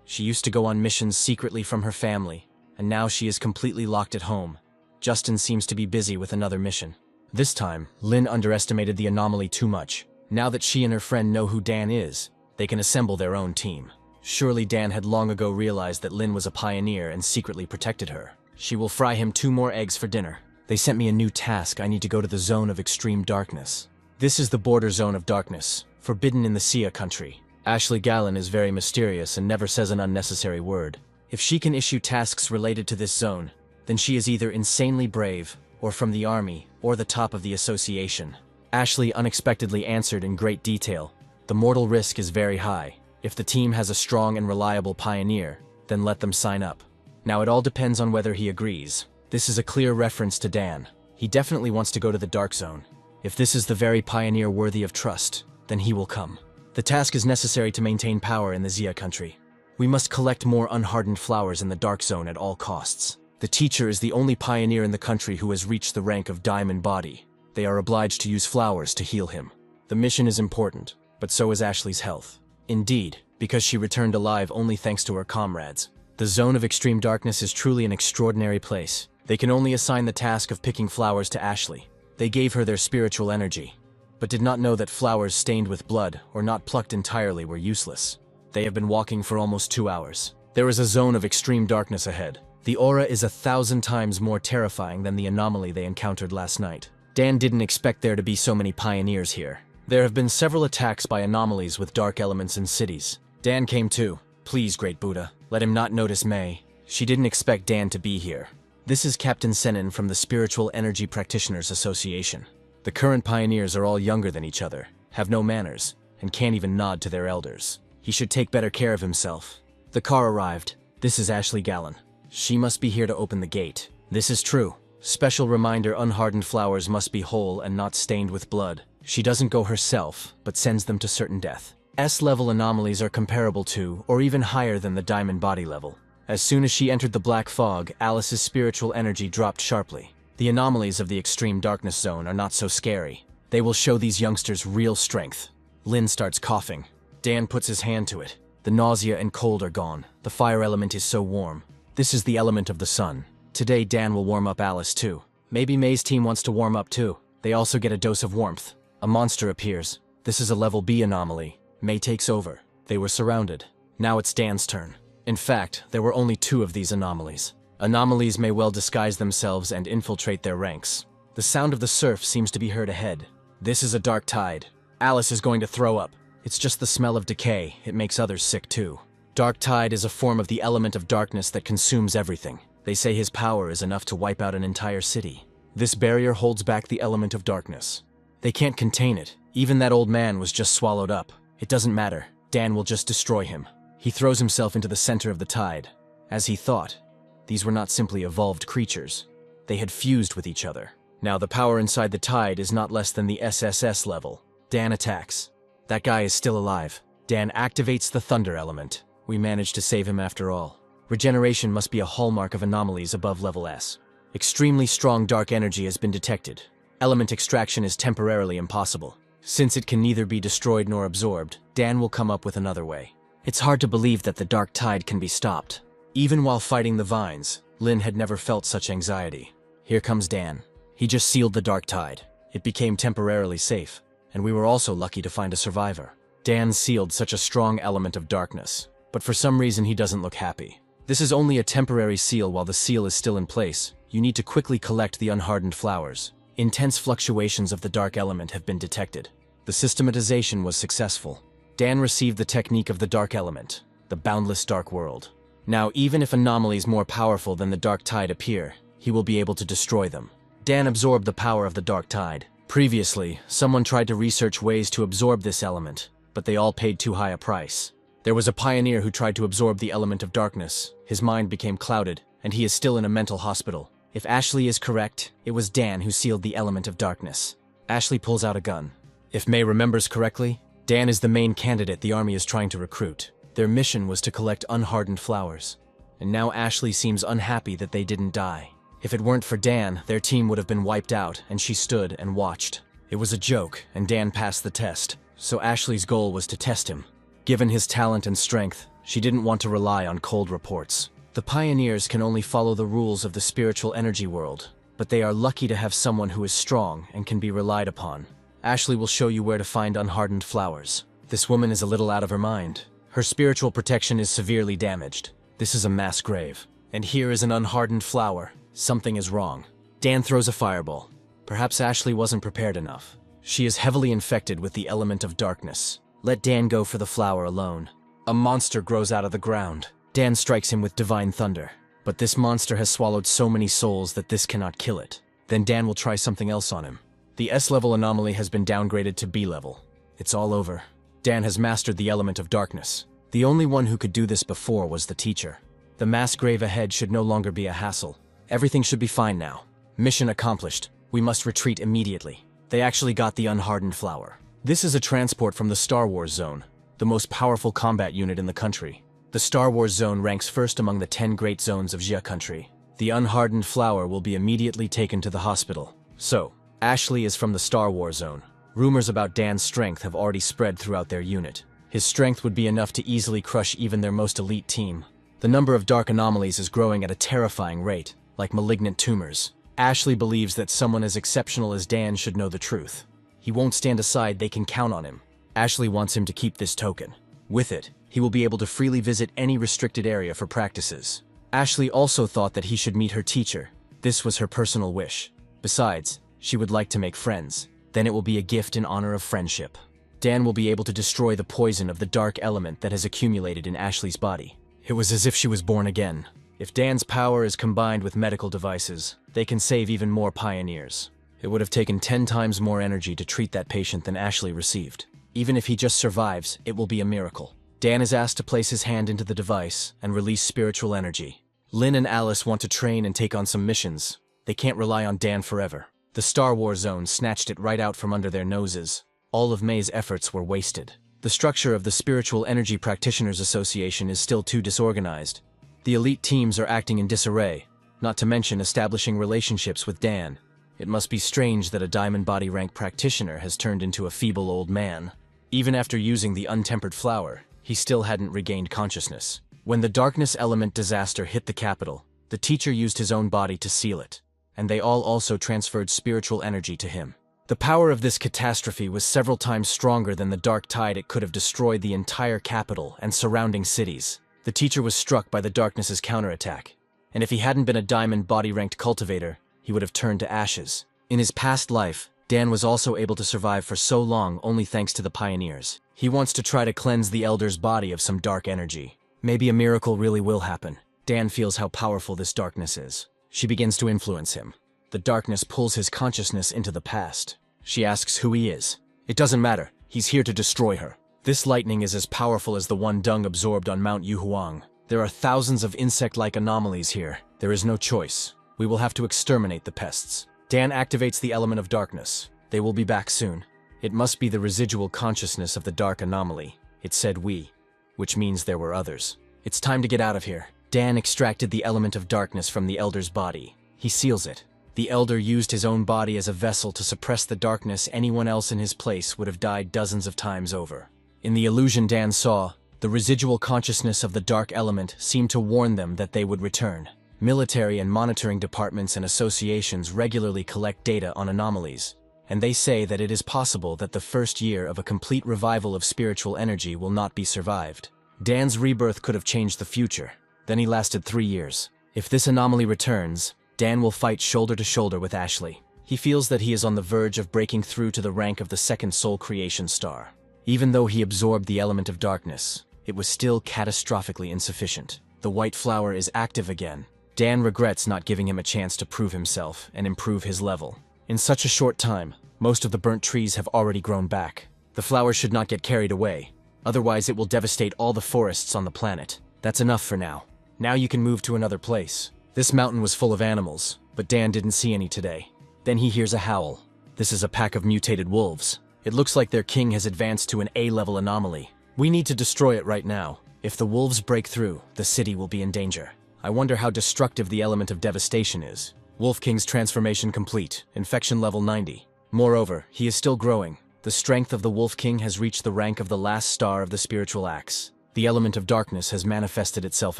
She used to go on missions secretly from her family, and now she is completely locked at home. Justin seems to be busy with another mission. This time, Lynn underestimated the anomaly too much. Now that she and her friend know who Dan is, they can assemble their own team. Surely Dan had long ago realized that Lynn was a pioneer and secretly protected her. She will fry him 2 more eggs for dinner. They sent me a new task. I need to go to the zone of extreme darkness. This is the border zone of darkness, forbidden in the Sia country. Ashley Gallen is very mysterious and never says an unnecessary word. If she can issue tasks related to this zone, then she is either insanely brave, or from the army, or the top of the association. Ashley unexpectedly answered in great detail. The mortal risk is very high. If the team has a strong and reliable pioneer, then let them sign up. Now it all depends on whether he agrees. This is a clear reference to Dan. He definitely wants to go to the dark zone. If this is the very pioneer worthy of trust, then he will come. The task is necessary to maintain power in the Zia country. We must collect more unhardened flowers in the dark zone at all costs. The teacher is the only pioneer in the country who has reached the rank of Diamond Body. They are obliged to use flowers to heal him. The mission is important, but so is Ashley's health. Indeed, because she returned alive only thanks to her comrades. The zone of extreme darkness is truly an extraordinary place. They can only assign the task of picking flowers to Ashley. They gave her their spiritual energy, but did not know that flowers stained with blood or not plucked entirely were useless. They have been walking for almost 2 hours. There is a zone of extreme darkness ahead. The aura is 1,000 times more terrifying than the anomaly they encountered last night. Dan didn't expect there to be so many pioneers here. There have been several attacks by anomalies with dark elements in cities. Dan came too. Please, Great Buddha, let him not notice May. She didn't expect Dan to be here. This is Captain Senin from the Spiritual Energy Practitioners Association. The current pioneers are all younger than each other, have no manners, and can't even nod to their elders. He should take better care of himself. The car arrived. This is Ashley Gallen. She must be here to open the gate. This is true. Special reminder: unhardened flowers must be whole and not stained with blood. She doesn't go herself, but sends them to certain death. S-level anomalies are comparable to, or even higher than the Diamond Body level. As soon as she entered the black fog, Alice's spiritual energy dropped sharply. The anomalies of the extreme darkness zone are not so scary. They will show these youngsters real strength. Lynn starts coughing. Dan puts his hand to it. The nausea and cold are gone. The fire element is so warm. This is the element of the sun. Today Dan will warm up Alice too. Maybe May's team wants to warm up too. They also get a dose of warmth. A monster appears. This is a level B anomaly. May takes over. They were surrounded. Now it's Dan's turn. In fact, there were only 2 of these anomalies. Anomalies may well disguise themselves and infiltrate their ranks. The sound of the surf seems to be heard ahead. This is a dark tide. Alice is going to throw up. It's just the smell of decay. It makes others sick too. Dark tide is a form of the element of darkness that consumes everything. They say his power is enough to wipe out an entire city. This barrier holds back the element of darkness. They can't contain it. Even that old man was just swallowed up. It doesn't matter. Dan will just destroy him. He throws himself into the center of the tide. As he thought, these were not simply evolved creatures. They had fused with each other. Now the power inside the tide is not less than the SSS level. Dan attacks. That guy is still alive. Dan activates the thunder element. We managed to save him after all. Regeneration must be a hallmark of anomalies above level S. Extremely strong dark energy has been detected. Element extraction is temporarily impossible. Since it can neither be destroyed nor absorbed, Dan will come up with another way. It's hard to believe that the dark tide can be stopped. Even while fighting the vines, Lin had never felt such anxiety. Here comes Dan. He just sealed the dark tide. It became temporarily safe, and we were also lucky to find a survivor. Dan sealed such a strong element of darkness, but for some reason he doesn't look happy. This is only a temporary seal. While the seal is still in place, you need to quickly collect the unhardened flowers. Intense fluctuations of the dark element have been detected. The systematization was successful. Dan received the technique of the dark element, the boundless dark world. Now, even if anomalies more powerful than the dark tide appear, he will be able to destroy them. Dan absorbed the power of the dark tide. Previously, someone tried to research ways to absorb this element, but they all paid too high a price. There was a pioneer who tried to absorb the element of darkness. His mind became clouded, and he is still in a mental hospital. If Ashley is correct, it was Dan who sealed the element of darkness. Ashley pulls out a gun. If May remembers correctly, Dan is the main candidate the army is trying to recruit. Their mission was to collect unhardened flowers. And now Ashley seems unhappy that they didn't die. If it weren't for Dan, their team would have been wiped out, and she stood and watched. It was a joke, and Dan passed the test, so Ashley's goal was to test him. Given his talent and strength, she didn't want to rely on cold reports. The pioneers can only follow the rules of the spiritual energy world, but they are lucky to have someone who is strong and can be relied upon. Ashley will show you where to find unhardened flowers. This woman is a little out of her mind. Her spiritual protection is severely damaged. This is a mass grave. And here is an unhardened flower. Something is wrong. Dan throws a fireball. Perhaps Ashley wasn't prepared enough. She is heavily infected with the element of darkness. Let Dan go for the flower alone. A monster grows out of the ground. Dan strikes him with divine thunder. But this monster has swallowed so many souls that this cannot kill it. Then Dan will try something else on him. The S-level anomaly has been downgraded to B-level. It's all over. Dan has mastered the element of darkness. The only one who could do this before was the teacher. The mass grave ahead should no longer be a hassle. Everything should be fine now. Mission accomplished. We must retreat immediately. They actually got the unhardened flower. This is a transport from the Star Wars Zone, the most powerful combat unit in the country. The Star Wars Zone ranks first among the 10 great zones of Jia country. The unhardened flower will be immediately taken to the hospital. So, Ashley is from the Star Wars Zone. Rumors about Dan's strength have already spread throughout their unit. His strength would be enough to easily crush even their most elite team. The number of dark anomalies is growing at a terrifying rate, like malignant tumors. Ashley believes that someone as exceptional as Dan should know the truth. He won't stand aside. They can count on him. Ashley wants him to keep this token. With it, he will be able to freely visit any restricted area for practices. Ashley also thought that he should meet her teacher. This was her personal wish. Besides, she would like to make friends. Then it will be a gift in honor of friendship. Dan will be able to destroy the poison of the dark element that has accumulated in Ashley's body. It was as if she was born again. If Dan's power is combined with medical devices, they can save even more pioneers. It would have taken 10 times more energy to treat that patient than Ashley received. Even if he just survives, it will be a miracle. Dan is asked to place his hand into the device and release spiritual energy. Lin and Alice want to train and take on some missions. They can't rely on Dan forever. The Star Wars Zone snatched it right out from under their noses. All of May's efforts were wasted. The structure of the Spiritual Energy Practitioners Association is still too disorganized. The elite teams are acting in disarray, not to mention establishing relationships with Dan. It must be strange that a diamond body rank practitioner has turned into a feeble old man. Even after using the untempered flower, he still hadn't regained consciousness. When the darkness element disaster hit the capital, the teacher used his own body to seal it, and they all also transferred spiritual energy to him. The power of this catastrophe was several times stronger than the dark tide. It could have destroyed the entire capital and surrounding cities. The teacher was struck by the darkness's counterattack, and if he hadn't been a diamond body-ranked cultivator, he would have turned to ashes. In his past life, Dan was also able to survive for so long only thanks to the pioneers. He wants to try to cleanse the elder's body of some dark energy. Maybe a miracle really will happen. Dan feels how powerful this darkness is. She begins to influence him. The darkness pulls his consciousness into the past. She asks who he is. It doesn't matter. He's here to destroy her. This lightning is as powerful as the one Dung absorbed on Mount Yuhuang. There are thousands of insect-like anomalies here. There is no choice. We will have to exterminate the pests. Dan activates the element of darkness. They will be back soon. It must be the residual consciousness of the dark anomaly. It said we, which means there were others. It's time to get out of here. Dan extracted the element of darkness from the Elder's body. He seals it. The Elder used his own body as a vessel to suppress the darkness. Anyone else in his place would have died dozens of times over. In the illusion Dan saw, the residual consciousness of the dark element seemed to warn them that they would return. Military and monitoring departments and associations regularly collect data on anomalies, and they say that it is possible that the first year of a complete revival of spiritual energy will not be survived. Dan's rebirth could have changed the future. Then he lasted 3 years. If this anomaly returns, Dan will fight shoulder to shoulder with Ashley. He feels that he is on the verge of breaking through to the rank of the second soul creation star. Even though he absorbed the element of darkness, it was still catastrophically insufficient. The white flower is active again. Dan regrets not giving him a chance to prove himself and improve his level. In such a short time, most of the burnt trees have already grown back. The flower should not get carried away, otherwise it will devastate all the forests on the planet. That's enough for now. Now you can move to another place. This mountain was full of animals, but Dan didn't see any today. Then he hears a howl. This is a pack of mutated wolves. It looks like their king has advanced to an A-level anomaly. We need to destroy it right now. If the wolves break through, the city will be in danger. I wonder how destructive the element of devastation is. Wolf King's transformation complete, infection level 90. Moreover, he is still growing. The strength of the Wolf King has reached the rank of the last star of the spiritual axe. The element of darkness has manifested itself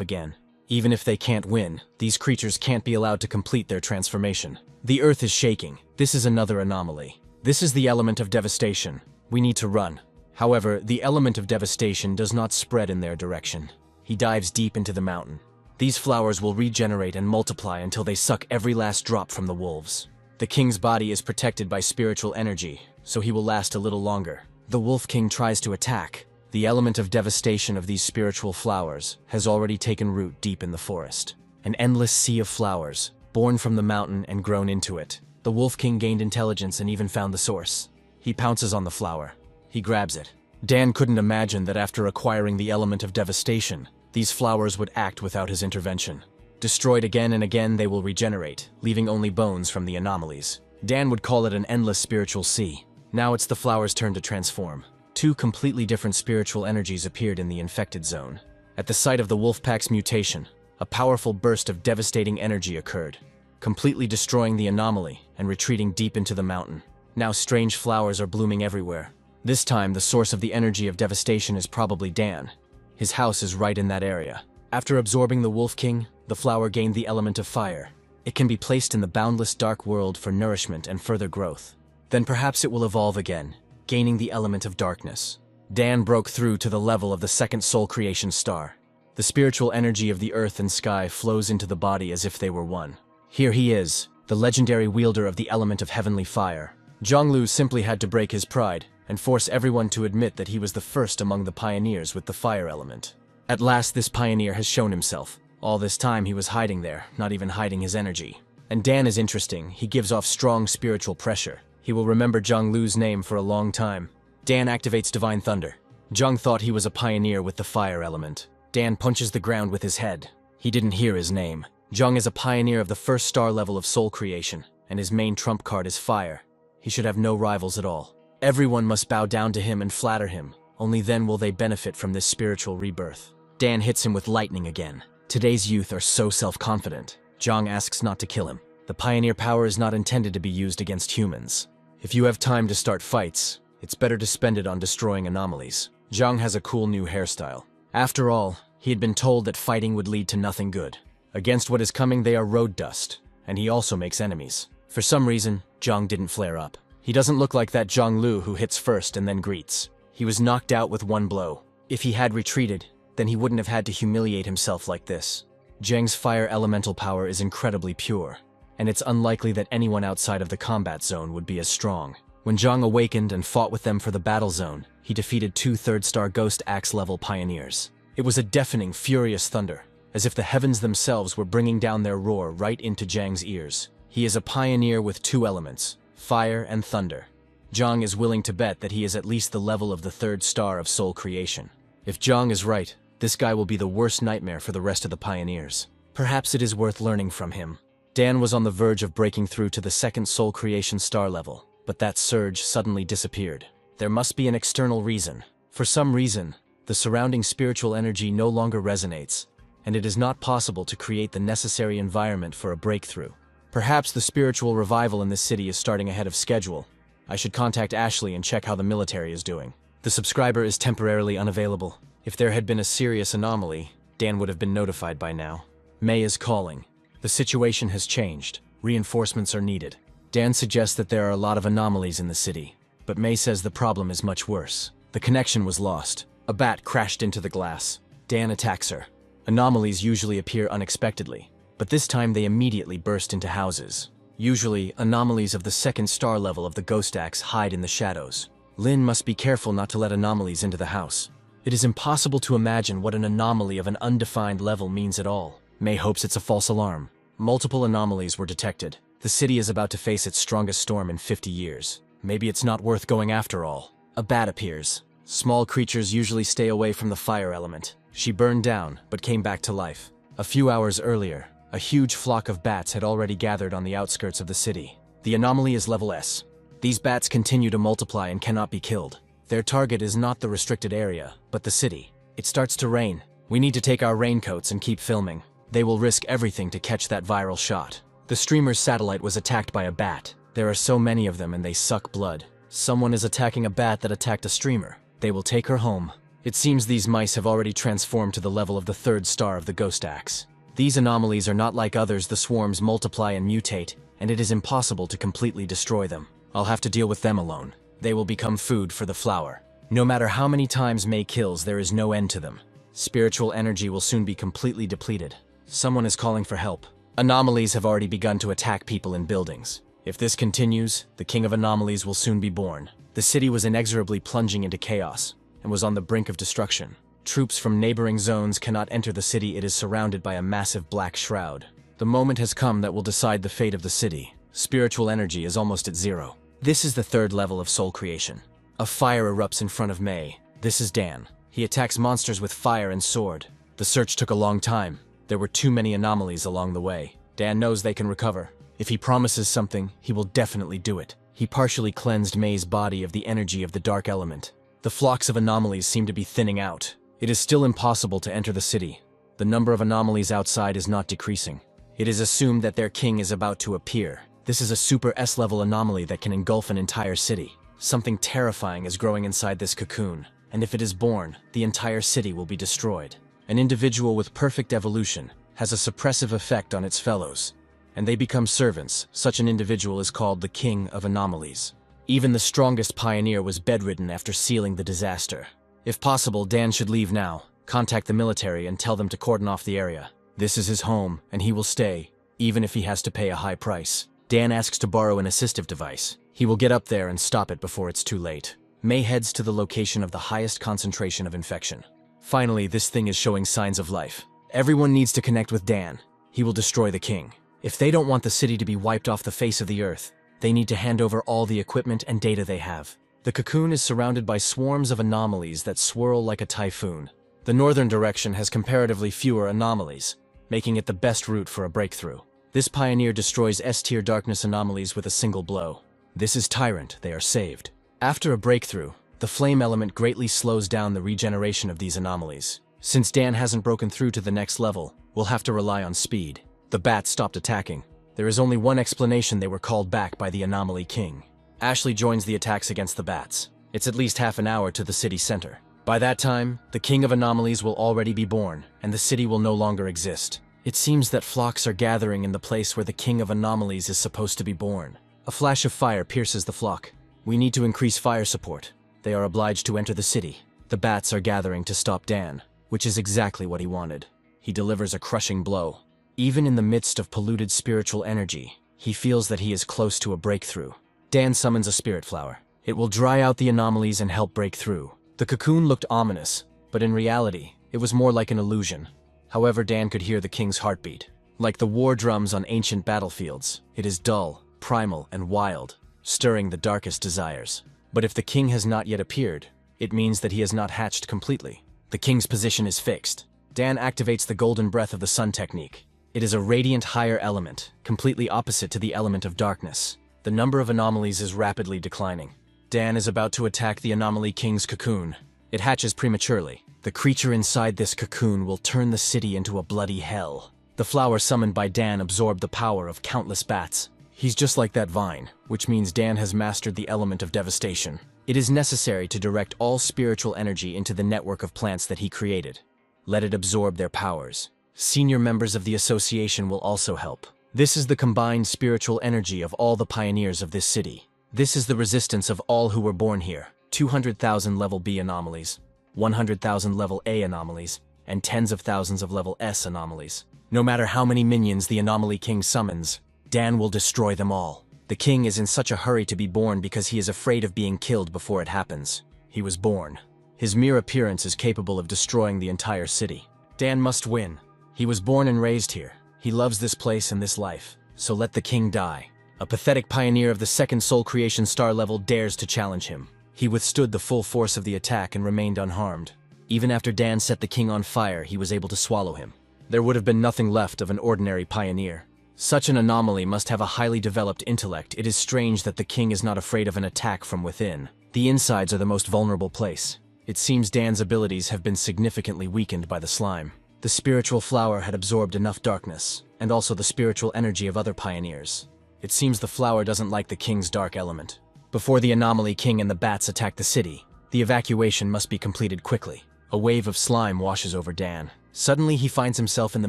again. Even if they can't win, these creatures can't be allowed to complete their transformation. The earth is shaking. This is another anomaly. This is the element of devastation. We need to run. However, the element of devastation does not spread in their direction. He dives deep into the mountain. These flowers will regenerate and multiply until they suck every last drop from the wolves. The king's body is protected by spiritual energy, so he will last a little longer. The Wolf King tries to attack. The element of devastation of these spiritual flowers has already taken root deep in the forest. An endless sea of flowers, born from the mountain and grown into it. The Wolf King gained intelligence and even found the source. He pounces on the flower. He grabs it. Dan couldn't imagine that after acquiring the element of devastation, these flowers would act without his intervention. Destroyed again and again, they will regenerate, leaving only bones from the anomalies. Dan would call it an endless spiritual sea. Now it's the flower's turn to transform. 2 completely different spiritual energies appeared in the infected zone. At the site of the wolf pack's mutation, a powerful burst of devastating energy occurred, completely destroying the anomaly and retreating deep into the mountain. Now strange flowers are blooming everywhere. This time, the source of the energy of devastation is probably Dan. His house is right in that area. After absorbing the Wolf King, the flower gained the element of fire. It can be placed in the boundless dark world for nourishment and further growth. Then perhaps it will evolve again, gaining the element of darkness. Dan broke through to the level of the second soul creation star. The spiritual energy of the earth and sky flows into the body as if they were one. Here he is, the legendary wielder of the element of heavenly fire. Zhonglu simply had to break his pride and force everyone to admit that he was the first among the pioneers with the fire element. At last this pioneer has shown himself. All this time he was hiding there, not even hiding his energy. And Dan is interesting. He gives off strong spiritual pressure. He will remember Zhonglu's name for a long time. Dan activates Divine Thunder. Zhong thought he was a pioneer with the fire element. Dan punches the ground with his head. He didn't hear his name. Zhong is a pioneer of the first star level of soul creation, and his main trump card is fire. He should have no rivals at all. Everyone must bow down to him and flatter him. Only then will they benefit from this spiritual rebirth. Dan hits him with lightning again. Today's youth are so self-confident. Zhong asks not to kill him. The pioneer power is not intended to be used against humans. If you have time to start fights, it's better to spend it on destroying anomalies. Zhong has a cool new hairstyle. After all, he had been told that fighting would lead to nothing good. Against what is coming, they are road dust, and he also makes enemies. For some reason, Zhong didn't flare up. He doesn't look like that Zhonglu who hits first and then greets. He was knocked out with one blow. If he had retreated, then he wouldn't have had to humiliate himself like this. Zheng's fire elemental power is incredibly pure, and it's unlikely that anyone outside of the combat zone would be as strong. When Zhong awakened and fought with them for the battle zone, he defeated 2 third-star Ghost Axe-level pioneers. It was a deafening, furious thunder, as if the heavens themselves were bringing down their roar right into Zhang's ears. He is a pioneer with 2 elements, fire and thunder. Zhang is willing to bet that he is at least the level of the third star of soul creation. If Zhang is right, this guy will be the worst nightmare for the rest of the pioneers. Perhaps it is worth learning from him. Dan was on the verge of breaking through to the second soul creation star level, but that surge suddenly disappeared. There must be an external reason. For some reason, the surrounding spiritual energy no longer resonates, and it is not possible to create the necessary environment for a breakthrough. Perhaps the spiritual revival in this city is starting ahead of schedule. I should contact Ashley and check how the military is doing. The subscriber is temporarily unavailable. If there had been a serious anomaly, Dan would have been notified by now. May is calling. The situation has changed. Reinforcements are needed. Dan suggests that there are a lot of anomalies in the city, but May says the problem is much worse. The connection was lost. A bat crashed into the glass. Dan attacks her. Anomalies usually appear unexpectedly, but this time they immediately burst into houses. Usually, anomalies of the second star level of the ghost axe hide in the shadows. Lin must be careful not to let anomalies into the house. It is impossible to imagine what an anomaly of an undefined level means at all. May hopes it's a false alarm. Multiple anomalies were detected. The city is about to face its strongest storm in 50 years. Maybe it's not worth going after all. A bat appears. Small creatures usually stay away from the fire element. She burned down, but came back to life. A few hours earlier, a huge flock of bats had already gathered on the outskirts of the city. The anomaly is level S. These bats continue to multiply and cannot be killed. Their target is not the restricted area, but the city. It starts to rain. We need to take our raincoats and keep filming. They will risk everything to catch that viral shot. The streamer's satellite was attacked by a bat. There are so many of them and they suck blood. Someone is attacking a bat that attacked a streamer. They will take her home. It seems these mice have already transformed to the level of the third star of the ghost axe. These anomalies are not like others. The swarms multiply and mutate, and it is impossible to completely destroy them. I'll have to deal with them alone. They will become food for the flower. No matter how many times May kills, there is no end to them. Spiritual energy will soon be completely depleted. Someone is calling for help. Anomalies have already begun to attack people in buildings. If this continues, the king of anomalies will soon be born. The city was inexorably plunging into chaos and was on the brink of destruction. Troops from neighboring zones cannot enter the city. It is surrounded by a massive black shroud. The moment has come that will decide the fate of the city. Spiritual energy is almost at zero. This is the third level of soul creation. A fire erupts in front of May. This is Dan. He attacks monsters with fire and sword. The search took a long time. There were too many anomalies along the way. Dan knows they can recover. If he promises something, he will definitely do it. He partially cleansed May's body of the energy of the dark element. The flocks of anomalies seem to be thinning out. It is still impossible to enter the city. The number of anomalies outside is not decreasing. It is assumed that their king is about to appear. This is a super S-level anomaly that can engulf an entire city. Something terrifying is growing inside this cocoon, and if it is born, the entire city will be destroyed. An individual with perfect evolution has a suppressive effect on its fellows, and they become servants. Such an individual is called the King of Anomalies. Even the strongest pioneer was bedridden after sealing the disaster. If possible, Dan should leave now, contact the military and tell them to cordon off the area. This is his home, and he will stay, even if he has to pay a high price. Dan asks to borrow an assistive device. He will get up there and stop it before it's too late. May heads to the location of the highest concentration of infection. Finally, this thing is showing signs of life. Everyone needs to connect with Dan. He will destroy the king. If they don't want the city to be wiped off the face of the earth, they need to hand over all the equipment and data they have. The cocoon is surrounded by swarms of anomalies that swirl like a typhoon. The northern direction has comparatively fewer anomalies, making it the best route for a breakthrough. This pioneer destroys S-tier darkness anomalies with a single blow. This is Tyrant. They are saved. After a breakthrough, the flame element greatly slows down the regeneration of these anomalies. Since Dan hasn't broken through to the next level, we'll have to rely on speed. The bats stopped attacking. There is only one explanation: they were called back by the Anomaly King. Ashley joins the attacks against the bats. It's at least half an hour to the city center. By that time, the King of Anomalies will already be born, and the city will no longer exist. It seems that flocks are gathering in the place where the King of Anomalies is supposed to be born. A flash of fire pierces the flock. We need to increase fire support. They are obliged to enter the city. The bats are gathering to stop Dan, which is exactly what he wanted. He delivers a crushing blow. Even in the midst of polluted spiritual energy, he feels that he is close to a breakthrough. Dan summons a spirit flower. It will dry out the anomalies and help break through. The cocoon looked ominous, but in reality, it was more like an illusion. However, Dan could hear the king's heartbeat. Like the war drums on ancient battlefields, it is dull, primal, and wild. stirring the darkest desires. But if the king has not yet appeared, it means that he has not hatched completely. The king's position is fixed. Dan activates the golden breath of the sun technique. It is a radiant higher element, completely opposite to the element of darkness. The number of anomalies is rapidly declining. Dan is about to attack the anomaly king's cocoon. It hatches prematurely. The creature inside this cocoon will turn the city into a bloody hell. The flower summoned by Dan absorbed the power of countless bats. He's just like that vine, which means Dan has mastered the element of devastation. It is necessary to direct all spiritual energy into the network of plants that he created. Let it absorb their powers. Senior members of the association will also help. This is the combined spiritual energy of all the pioneers of this city. This is the resistance of all who were born here. 200,000 level B anomalies, 100,000 level A anomalies, and tens of thousands of level S anomalies. No matter how many minions the anomaly king summons, Dan will destroy them all. The king is in such a hurry to be born because he is afraid of being killed before it happens. He was born. His mere appearance is capable of destroying the entire city. Dan must win. He was born and raised here. He loves this place and this life. So let the king die. A pathetic pioneer of the second soul creation star level dares to challenge him. He withstood the full force of the attack and remained unharmed. Even after Dan set the king on fire, he was able to swallow him. There would have been nothing left of an ordinary pioneer. Such an anomaly must have a highly developed intellect. It is strange that the king is not afraid of an attack from within. The insides are the most vulnerable place. It seems Dan's abilities have been significantly weakened by the slime. The spiritual flower had absorbed enough darkness, and also the spiritual energy of other pioneers. It seems the flower doesn't like the king's dark element. Before the anomaly king and the bats attack the city, the evacuation must be completed quickly. A wave of slime washes over Dan. Suddenly he finds himself in the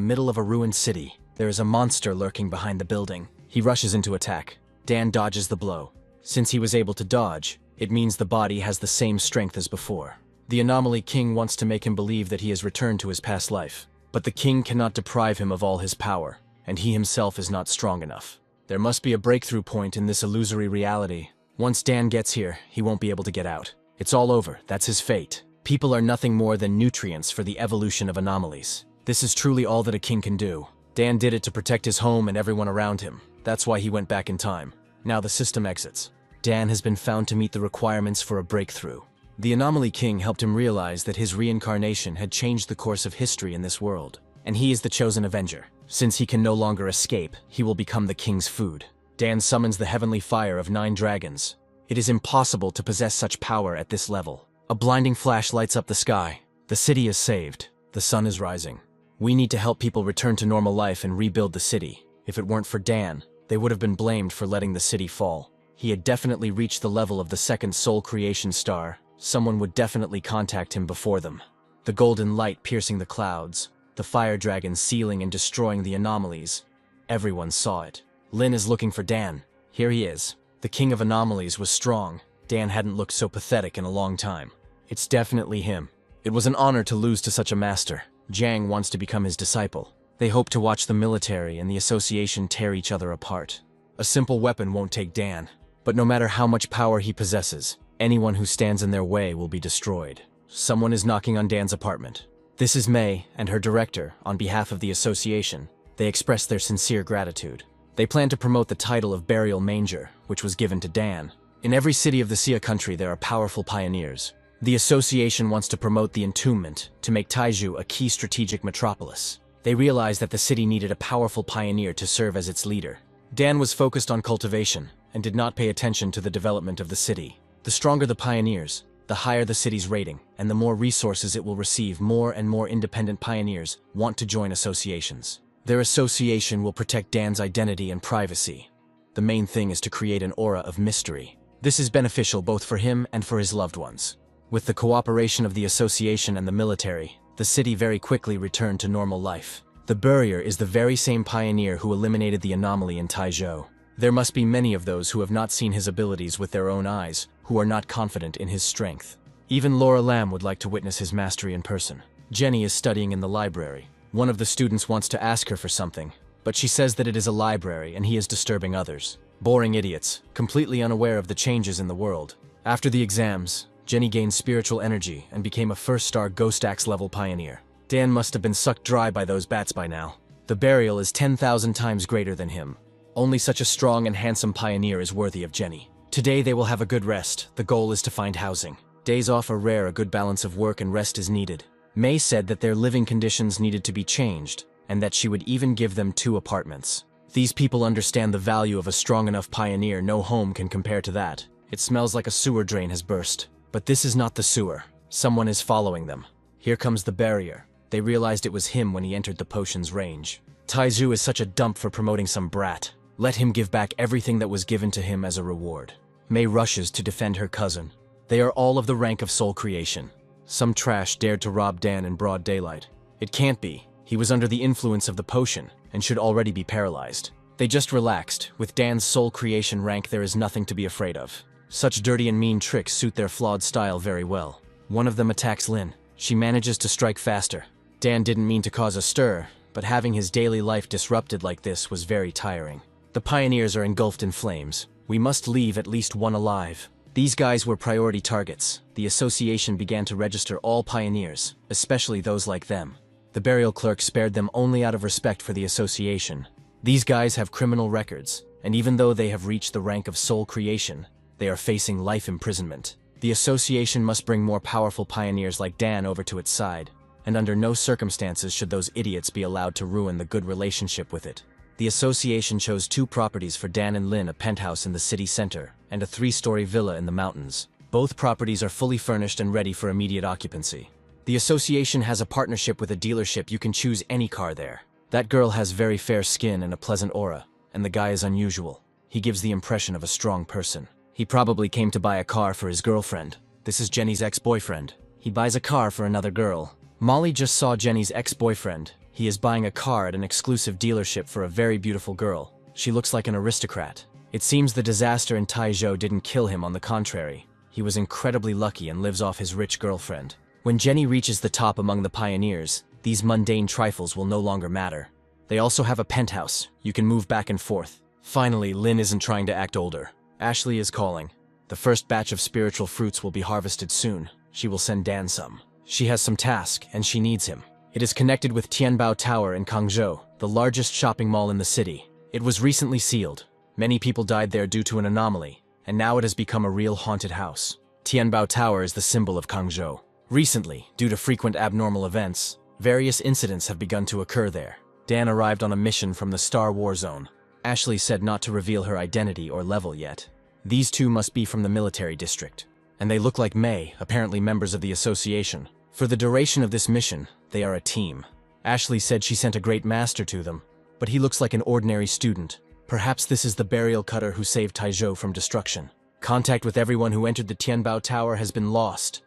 middle of a ruined city. There is a monster lurking behind the building. He rushes into attack. Dan dodges the blow. Since he was able to dodge, it means the body has the same strength as before. The anomaly king wants to make him believe that he has returned to his past life. But the king cannot deprive him of all his power, and he himself is not strong enough. There must be a breakthrough point in this illusory reality. Once Dan gets here, he won't be able to get out. It's all over. That's his fate. People are nothing more than nutrients for the evolution of anomalies. This is truly all that a king can do. Dan did it to protect his home and everyone around him. That's why he went back in time. Now the system exits. Dan has been found to meet the requirements for a breakthrough. The Anomaly King helped him realize that his reincarnation had changed the course of history in this world, and he is the chosen avenger. Since he can no longer escape, he will become the king's food. Dan summons the heavenly fire of 9 dragons. It is impossible to possess such power at this level. A blinding flash lights up the sky. The city is saved. The sun is rising. We need to help people return to normal life and rebuild the city. If it weren't for Dan, they would have been blamed for letting the city fall. He had definitely reached the level of the second soul creation star. Someone would definitely contact him before them. The golden light piercing the clouds, the fire dragon sealing and destroying the anomalies. Everyone saw it. Lin is looking for Dan. Here he is. The king of anomalies was strong. Dan hadn't looked so pathetic in a long time. It's definitely him. It was an honor to lose to such a master. Jiang wants to become his disciple. They hope to watch the military and the association tear each other apart. A simple weapon won't take Dan. But no matter how much power he possesses, anyone who stands in their way will be destroyed. Someone is knocking on Dan's apartment. This is Mei and her director, on behalf of the association. They express their sincere gratitude. They plan to promote the title of Burial Manger, which was given to Dan. In every city of the Xia country there are powerful pioneers. The association wants to promote the entombment to make Taiju a key strategic metropolis. They realized that the city needed a powerful pioneer to serve as its leader. Dan was focused on cultivation and did not pay attention to the development of the city. The stronger the pioneers, the higher the city's rating, and the more resources it will receive. More and more independent pioneers want to join associations. Their association will protect Dan's identity and privacy. The main thing is to create an aura of mystery. This is beneficial both for him and for his loved ones. With the cooperation of the association and the military, the city very quickly returned to normal life. The Burier is the very same pioneer who eliminated the anomaly in Taizhou. There must be many of those who have not seen his abilities with their own eyes, who are not confident in his strength. Even Laura Lam would like to witness his mastery in person. Jenny is studying in the library. One of the students wants to ask her for something, but she says that it is a library and he is disturbing others. Boring idiots, completely unaware of the changes in the world. After the exams, Jenny gained spiritual energy and became a first-star Ghost Axe level pioneer. Dan must have been sucked dry by those bats by now. The burial is 10,000 times greater than him. Only such a strong and handsome pioneer is worthy of Jenny. Today they will have a good rest. The goal is to find housing. Days off are rare, a good balance of work and rest is needed. May said that their living conditions needed to be changed, and that she would even give them 2 apartments. These people understand the value of a strong enough pioneer. No home can compare to that. It smells like a sewer drain has burst. But this is not the sewer. Someone is following them. Here comes the barrier. They realized it was him when he entered the potion's range. Taizu is such a dump for promoting some brat. Let him give back everything that was given to him as a reward. May rushes to defend her cousin. They are all of the rank of soul creation. Some trash dared to rob Dan in broad daylight. It can't be. He was under the influence of the potion and should already be paralyzed. They just relaxed. With Dan's soul creation rank, there is nothing to be afraid of. Such dirty and mean tricks suit their flawed style very well. One of them attacks Lin. She manages to strike faster. Dan didn't mean to cause a stir, but having his daily life disrupted like this was very tiring. The pioneers are engulfed in flames. We must leave at least one alive. These guys were priority targets. The association began to register all pioneers, especially those like them. The burial clerk spared them only out of respect for the association. These guys have criminal records, and even though they have reached the rank of soul creation, they are facing life imprisonment. The association must bring more powerful pioneers like Dan over to its side, and under no circumstances should those idiots be allowed to ruin the good relationship with it. The association chose 2 properties for Dan and Lin, a penthouse in the city center, and a 3-story villa in the mountains. Both properties are fully furnished and ready for immediate occupancy. The association has a partnership with a dealership. You can choose any car there. That girl has very fair skin and a pleasant aura, and the guy is unusual. He gives the impression of a strong person. He probably came to buy a car for his girlfriend. This is Jenny's ex-boyfriend. He buys a car for another girl. Molly just saw Jenny's ex-boyfriend. He is buying a car at an exclusive dealership for a very beautiful girl. She looks like an aristocrat. It seems the disaster in Taizhou didn't kill him, on the contrary. He was incredibly lucky and lives off his rich girlfriend. When Jenny reaches the top among the pioneers, these mundane trifles will no longer matter. They also have a penthouse. You can move back and forth. Finally, Lin isn't trying to act older. Ashley is calling. The first batch of spiritual fruits will be harvested soon. She will send Dan some. She has some task, and she needs him. It is connected with Tianbao Tower in Kangzhou, the largest shopping mall in the city. It was recently sealed. Many people died there due to an anomaly, and now it has become a real haunted house. Tianbao Tower is the symbol of Kangzhou. Recently, due to frequent abnormal events, various incidents have begun to occur there. Dan arrived on a mission from the Star War Zone. Ashley said not to reveal her identity or level yet. These 2 must be from the military district, and they look like May, apparently members of the association. For the duration of this mission, they are a team. Ashley said she sent a great master to them, but he looks like an ordinary student. Perhaps this is the burial cutter who saved Taizhou from destruction. Contact with everyone who entered the Tianbao Tower has been lost.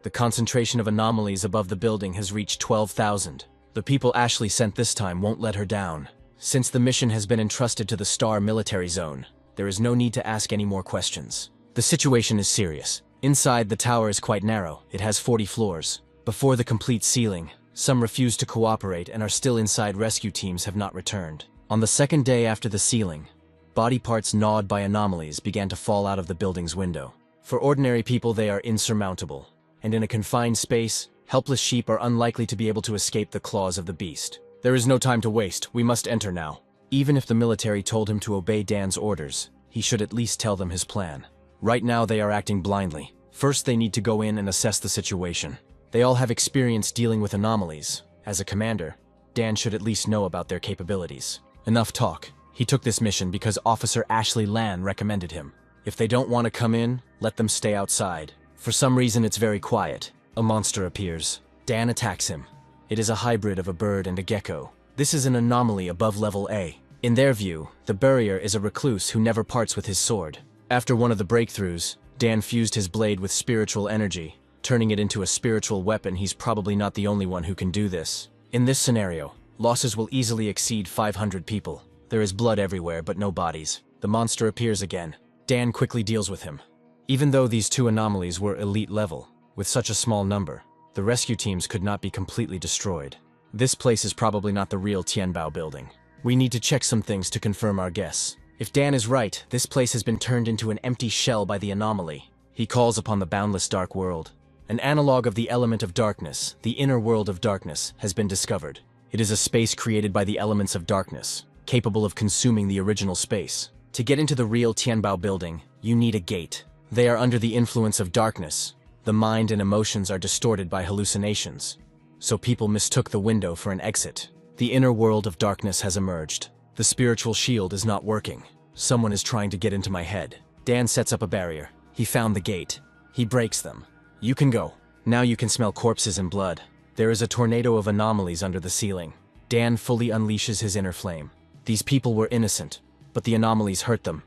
The concentration of anomalies above the building has reached 12,000. The people Ashley sent this time won't let her down. Since the mission has been entrusted to the Star Military Zone, there is no need to ask any more questions. The situation is serious. Inside, the tower is quite narrow. It has 40 floors. Before the complete sealing, some refuse to cooperate and are still inside. Rescue teams have not returned. On the 2nd day after the sealing, body parts gnawed by anomalies began to fall out of the building's window. For ordinary people, they are insurmountable, and in a confined space, helpless sheep are unlikely to be able to escape the claws of the beast. There is no time to waste. We must enter now. Even if the military told him to obey Dan's orders, he should at least tell them his plan. Right now, they are acting blindly. First, they need to go in and assess the situation. They all have experience dealing with anomalies. As a commander, Dan should at least know about their capabilities. Enough talk. He took this mission because Officer Ashley Lan recommended him. If they don't want to come in, let them stay outside. For some reason, it's very quiet. A monster appears. Dan attacks him. It is a hybrid of a bird and a gecko. This is an anomaly above level A. In their view, the Burrier is a recluse who never parts with his sword. After one of the breakthroughs, Dan fused his blade with spiritual energy, turning it into a spiritual weapon. He's probably not the only one who can do this. In this scenario, losses will easily exceed 500 people. There is blood everywhere, but no bodies. The monster appears again. Dan quickly deals with him. Even though these 2 anomalies were elite level, with such a small number, the rescue teams could not be completely destroyed. This place is probably not the real Tianbao building. We need to check some things to confirm our guess. If Dan is right, this place has been turned into an empty shell by the anomaly. He calls upon the boundless dark world. An analog of the element of darkness, the inner world of darkness, has been discovered. It is a space created by the elements of darkness, capable of consuming the original space. To get into the real Tianbao building, You need a gate. They are under the influence of darkness. The mind and emotions are distorted by hallucinations. So people mistook the window for an exit. The inner world of darkness has emerged. The spiritual shield is not working. Someone is trying to get into my head. Dan sets up a barrier. He found the gate. He breaks them. You can go. Now you can smell corpses and blood. There is a tornado of anomalies under the ceiling. Dan fully unleashes his inner flame. These people were innocent, but the anomalies hurt them.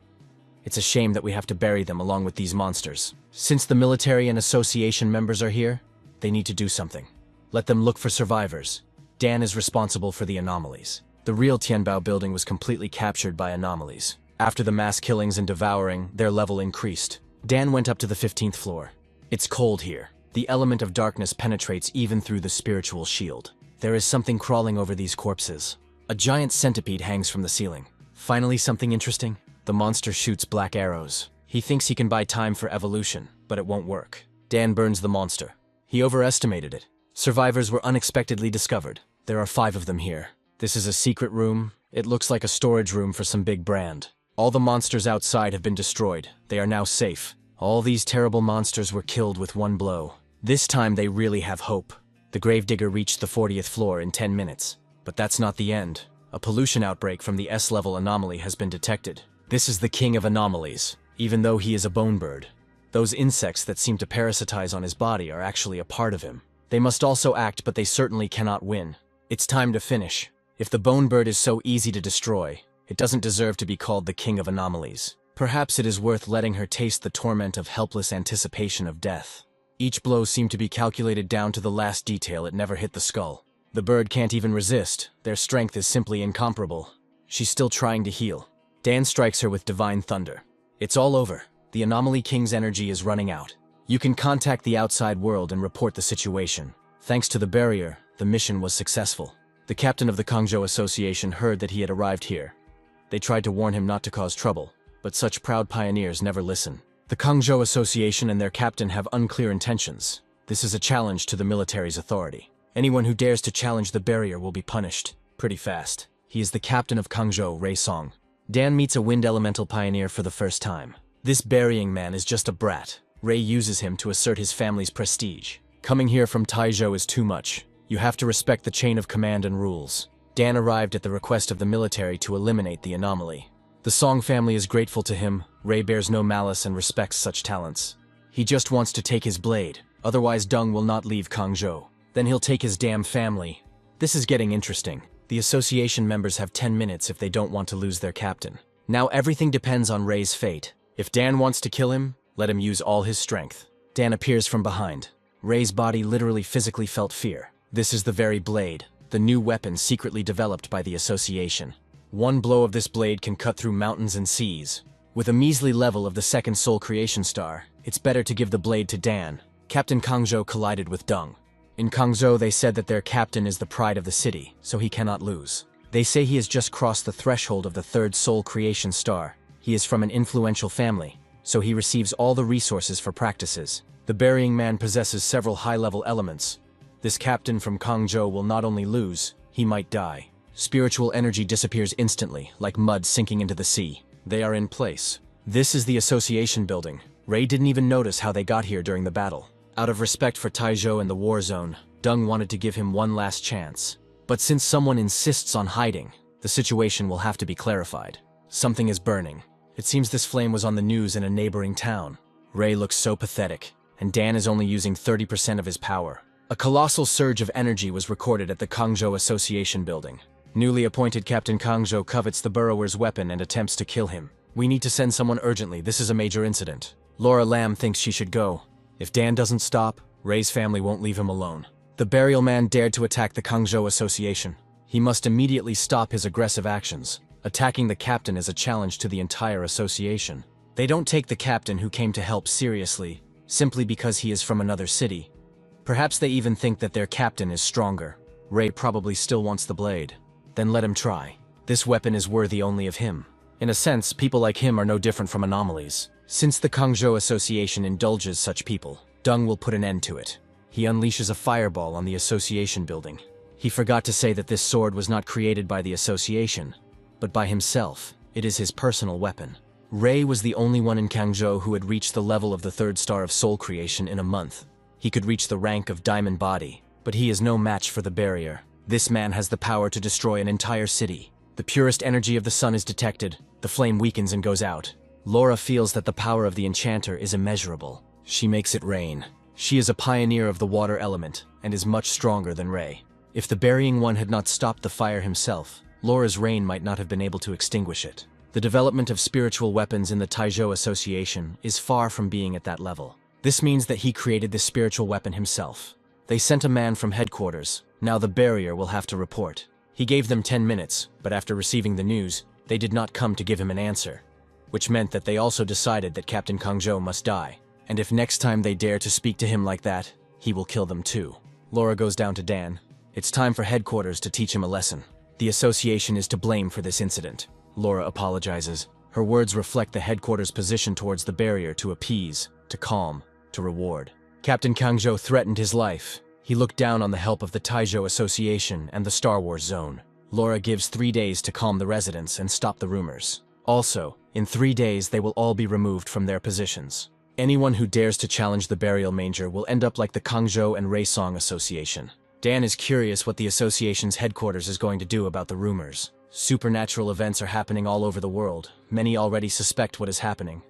It's a shame that we have to bury them along with these monsters. Since the military and association members are here, they need to do something. Let them look for survivors. Dan is responsible for the anomalies. The real Tianbao building was completely captured by anomalies. After the mass killings and devouring, their level increased. Dan went up to the 15th floor. It's cold here. The element of darkness penetrates even through the spiritual shield. There is something crawling over these corpses. A giant centipede hangs from the ceiling. Finally, something interesting. The monster shoots black arrows. He thinks he can buy time for evolution, but it won't work. Dan burns the monster. He overestimated it. Survivors were unexpectedly discovered. There are 5 of them here. This is a secret room. It looks like a storage room for some big brand. All the monsters outside have been destroyed. They are now safe. All these terrible monsters were killed with one blow. This time they really have hope. The gravedigger reached the 40th floor in 10 minutes. But that's not the end. A pollution outbreak from the S-level anomaly has been detected. This is the king of anomalies, even though he is a bone bird. Those insects that seem to parasitize on his body are actually a part of him. They must also act, but they certainly cannot win. It's time to finish. If the bone bird is so easy to destroy, it doesn't deserve to be called the king of anomalies. Perhaps it is worth letting her taste the torment of helpless anticipation of death. Each blow seemed to be calculated down to the last detail. It never hit the skull. The bird can't even resist. Their strength is simply incomparable. She's still trying to heal. Dan strikes her with divine thunder. It's all over. The Anomaly King's energy is running out. You can contact the outside world and report the situation. Thanks to the barrier, the mission was successful. The captain of the Kangzhou Association heard that he had arrived here. They tried to warn him not to cause trouble, but such proud pioneers never listen. The Kangzhou Association and their captain have unclear intentions. This is a challenge to the military's authority. Anyone who dares to challenge the barrier will be punished pretty fast. He is the captain of Kangzhou, Ray Song. Dan meets a wind elemental pioneer for the first time. This burying man is just a brat. Ray uses him to assert his family's prestige. Coming here from Taizhou is too much. You have to respect the chain of command and rules. Dan arrived at the request of the military to eliminate the anomaly. The Song family is grateful to him. Ray bears no malice and respects such talents. He just wants to take his blade, otherwise Deng will not leave Kangzhou. Then he'll take his damn family. This is getting interesting. The association members have 10 minutes if they don't want to lose their captain. Now everything depends on Ray's fate. If Dan wants to kill him, let him use all his strength. Dan appears from behind. Ray's body literally physically felt fear. This is the very blade, the new weapon secretly developed by the association. One blow of this blade can cut through mountains and seas. With a measly level of the second soul creation star, it's better to give the blade to Dan. Captain Kangzhou collided with Deng. In Kangzhou, they said that their captain is the pride of the city, so he cannot lose. They say he has just crossed the threshold of the third soul creation star. He is from an influential family, so he receives all the resources for practices. The burying man possesses several high-level elements. This captain from Kangzhou will not only lose, he might die. Spiritual energy disappears instantly, like mud sinking into the sea. They are in place. This is the association building. Ray didn't even notice how they got here during the battle. Out of respect for Taizhou and the war zone, Deng wanted to give him one last chance. But since someone insists on hiding, the situation will have to be clarified. Something is burning. It seems this flame was on the news in a neighboring town. Ray looks so pathetic, and Dan is only using 30% of his power. A colossal surge of energy was recorded at the Kangzhou Association building. Newly appointed Captain Kangzhou covets the burrower's weapon and attempts to kill him. We need to send someone urgently. This is a major incident. Laura Lam thinks she should go. If Dan doesn't stop, Ray's family won't leave him alone. The burial man dared to attack the Kangzhou Association. He must immediately stop his aggressive actions. Attacking the captain is a challenge to the entire association. They don't take the captain who came to help seriously, simply because he is from another city. Perhaps they even think that their captain is stronger. Ray probably still wants the blade. Then let him try. This weapon is worthy only of him. In a sense, people like him are no different from anomalies. Since the Kangzhou Association indulges such people, Deng will put an end to it. He unleashes a fireball on the association building. He forgot to say that this sword was not created by the association, but by himself. It is his personal weapon. Ray was the only one in Kangzhou who had reached the level of the third star of soul creation in a month. He could reach the rank of Diamond Body, but he is no match for the barrier. This man has the power to destroy an entire city. The purest energy of the sun is detected, the flame weakens and goes out. Laura feels that the power of the enchanter is immeasurable. She makes it rain. She is a pioneer of the water element, and is much stronger than Ray. If the burying one had not stopped the fire himself, Laura's rain might not have been able to extinguish it. The development of spiritual weapons in the Taizhou Association is far from being at that level. This means that he created this spiritual weapon himself. They sent a man from headquarters. Now the barrier will have to report. He gave them 10 minutes, but after receiving the news, they did not come to give him an answer, which meant that they also decided that Captain Kangzhou must die. And if next time they dare to speak to him like that, he will kill them too. Laura goes down to Dan. It's time for headquarters to teach him a lesson. The association is to blame for this incident. Laura apologizes. Her words reflect the headquarters' position towards the barrier to appease, to calm, to reward. Captain Kangzhou threatened his life. He looked down on the help of the Taizhou Association and the Star Wars Zone. Laura gives 3 days to calm the residents and stop the rumors. Also, in 3 days they will all be removed from their positions. Anyone who dares to challenge the burial manger will end up like the Kangzhou and Raisong Association. Dan is curious what the association's headquarters is going to do about the rumors. Supernatural events are happening all over the world. Many already suspect what is happening.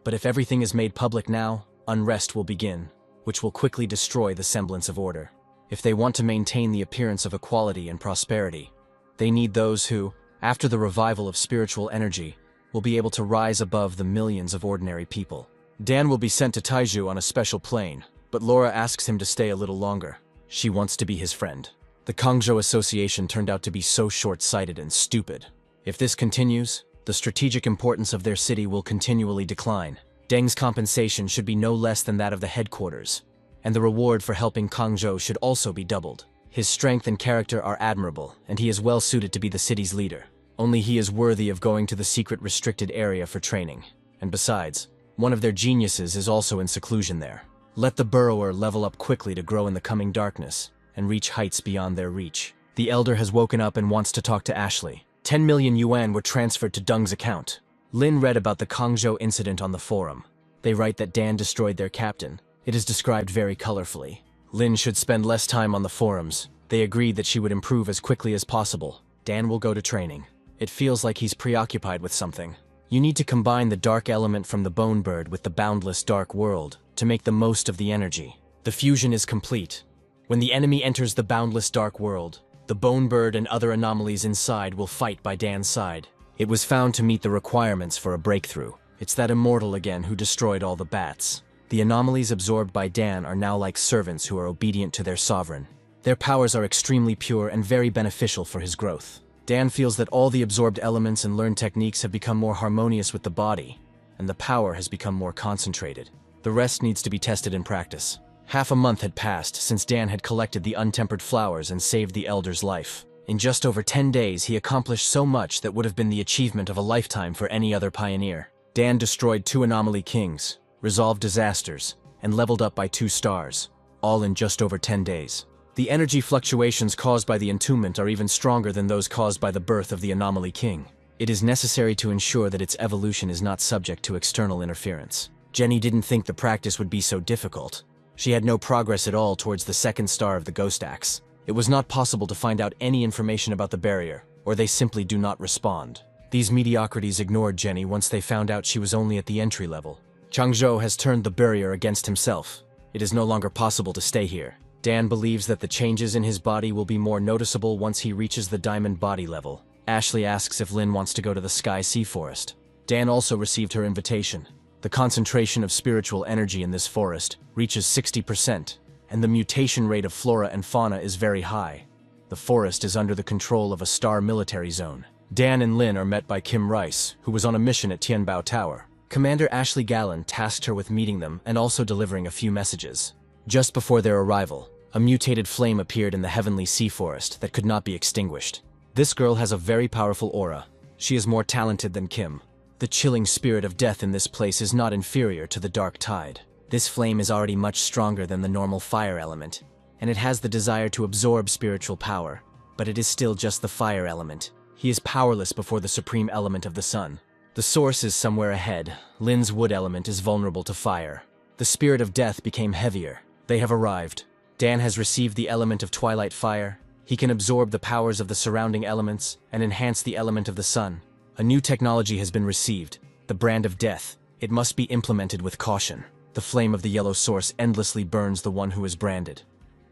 But if everything is made public now, unrest will begin, which will quickly destroy the semblance of order. If they want to maintain the appearance of equality and prosperity, they need those who, after the revival of spiritual energy, will be able to rise above the millions of ordinary people. Dan will be sent to Taizhou on a special plane, but Laura asks him to stay a little longer. She wants to be his friend. The Kangzhou Association turned out to be so short-sighted and stupid. If this continues, the strategic importance of their city will continually decline. Deng's compensation should be no less than that of the headquarters, and the reward for helping Kangzhou should also be doubled. His strength and character are admirable, and he is well suited to be the city's leader. Only he is worthy of going to the secret restricted area for training. And besides, one of their geniuses is also in seclusion there. Let the burrower level up quickly to grow in the coming darkness and reach heights beyond their reach. The elder has woken up and wants to talk to Ashley. 10 million yuan were transferred to Deng's account. Lin read about the Kangzhou incident on the forum. They write that Dan destroyed their captain. It is described very colorfully. Lin should spend less time on the forums. They agreed that she would improve as quickly as possible. Dan will go to training. It feels like he's preoccupied with something. You need to combine the dark element from the bone bird with the boundless dark world to make the most of the energy. The fusion is complete. When the enemy enters the boundless dark world, the bone bird and other anomalies inside will fight by Dan's side. It was found to meet the requirements for a breakthrough. It's that immortal again who destroyed all the bats. The anomalies absorbed by Dan are now like servants who are obedient to their sovereign. Their powers are extremely pure and very beneficial for his growth. Dan feels that all the absorbed elements and learned techniques have become more harmonious with the body, and the power has become more concentrated. The rest needs to be tested in practice. Half a month had passed since Dan had collected the untempered flowers and saved the elder's life. In just over 10 days, he accomplished so much that would have been the achievement of a lifetime for any other pioneer. Dan destroyed 2 anomaly kings, resolved disasters, and leveled up by 2 stars, all in just over 10 days. The energy fluctuations caused by the entombment are even stronger than those caused by the birth of the anomaly king. It is necessary to ensure that its evolution is not subject to external interference. Jenny didn't think the practice would be so difficult. She had no progress at all towards the 2nd star of the Ghost Axe. It was not possible to find out any information about the barrier, or they simply do not respond. These mediocrities ignored Jenny once they found out she was only at the entry level. Kangzhou has turned the barrier against himself. It is no longer possible to stay here. Dan believes that the changes in his body will be more noticeable once he reaches the diamond body level. Ashley asks if Lin wants to go to the Sky Sea Forest. Dan also received her invitation. The concentration of spiritual energy in this forest reaches 60%, and the mutation rate of flora and fauna is very high. The forest is under the control of a star military zone. Dan and Lin are met by Kim Rice, who was on a mission at Tianbao Tower. Commander Ashley Gallen tasked her with meeting them and also delivering a few messages. Just before their arrival, a mutated flame appeared in the heavenly sea forest that could not be extinguished. This girl has a very powerful aura. She is more talented than Kim. The chilling spirit of death in this place is not inferior to the dark tide. This flame is already much stronger than the normal fire element, and it has the desire to absorb spiritual power, but it is still just the fire element. He is powerless before the supreme element of the sun. The source is somewhere ahead. Lin's wood element is vulnerable to fire. The spirit of death became heavier. They have arrived. Dan has received the element of twilight fire. He can absorb the powers of the surrounding elements and enhance the element of the sun. A new technology has been received, the brand of death. It must be implemented with caution. The flame of the yellow source endlessly burns the one who is branded.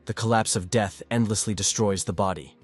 The collapse of death endlessly destroys the body.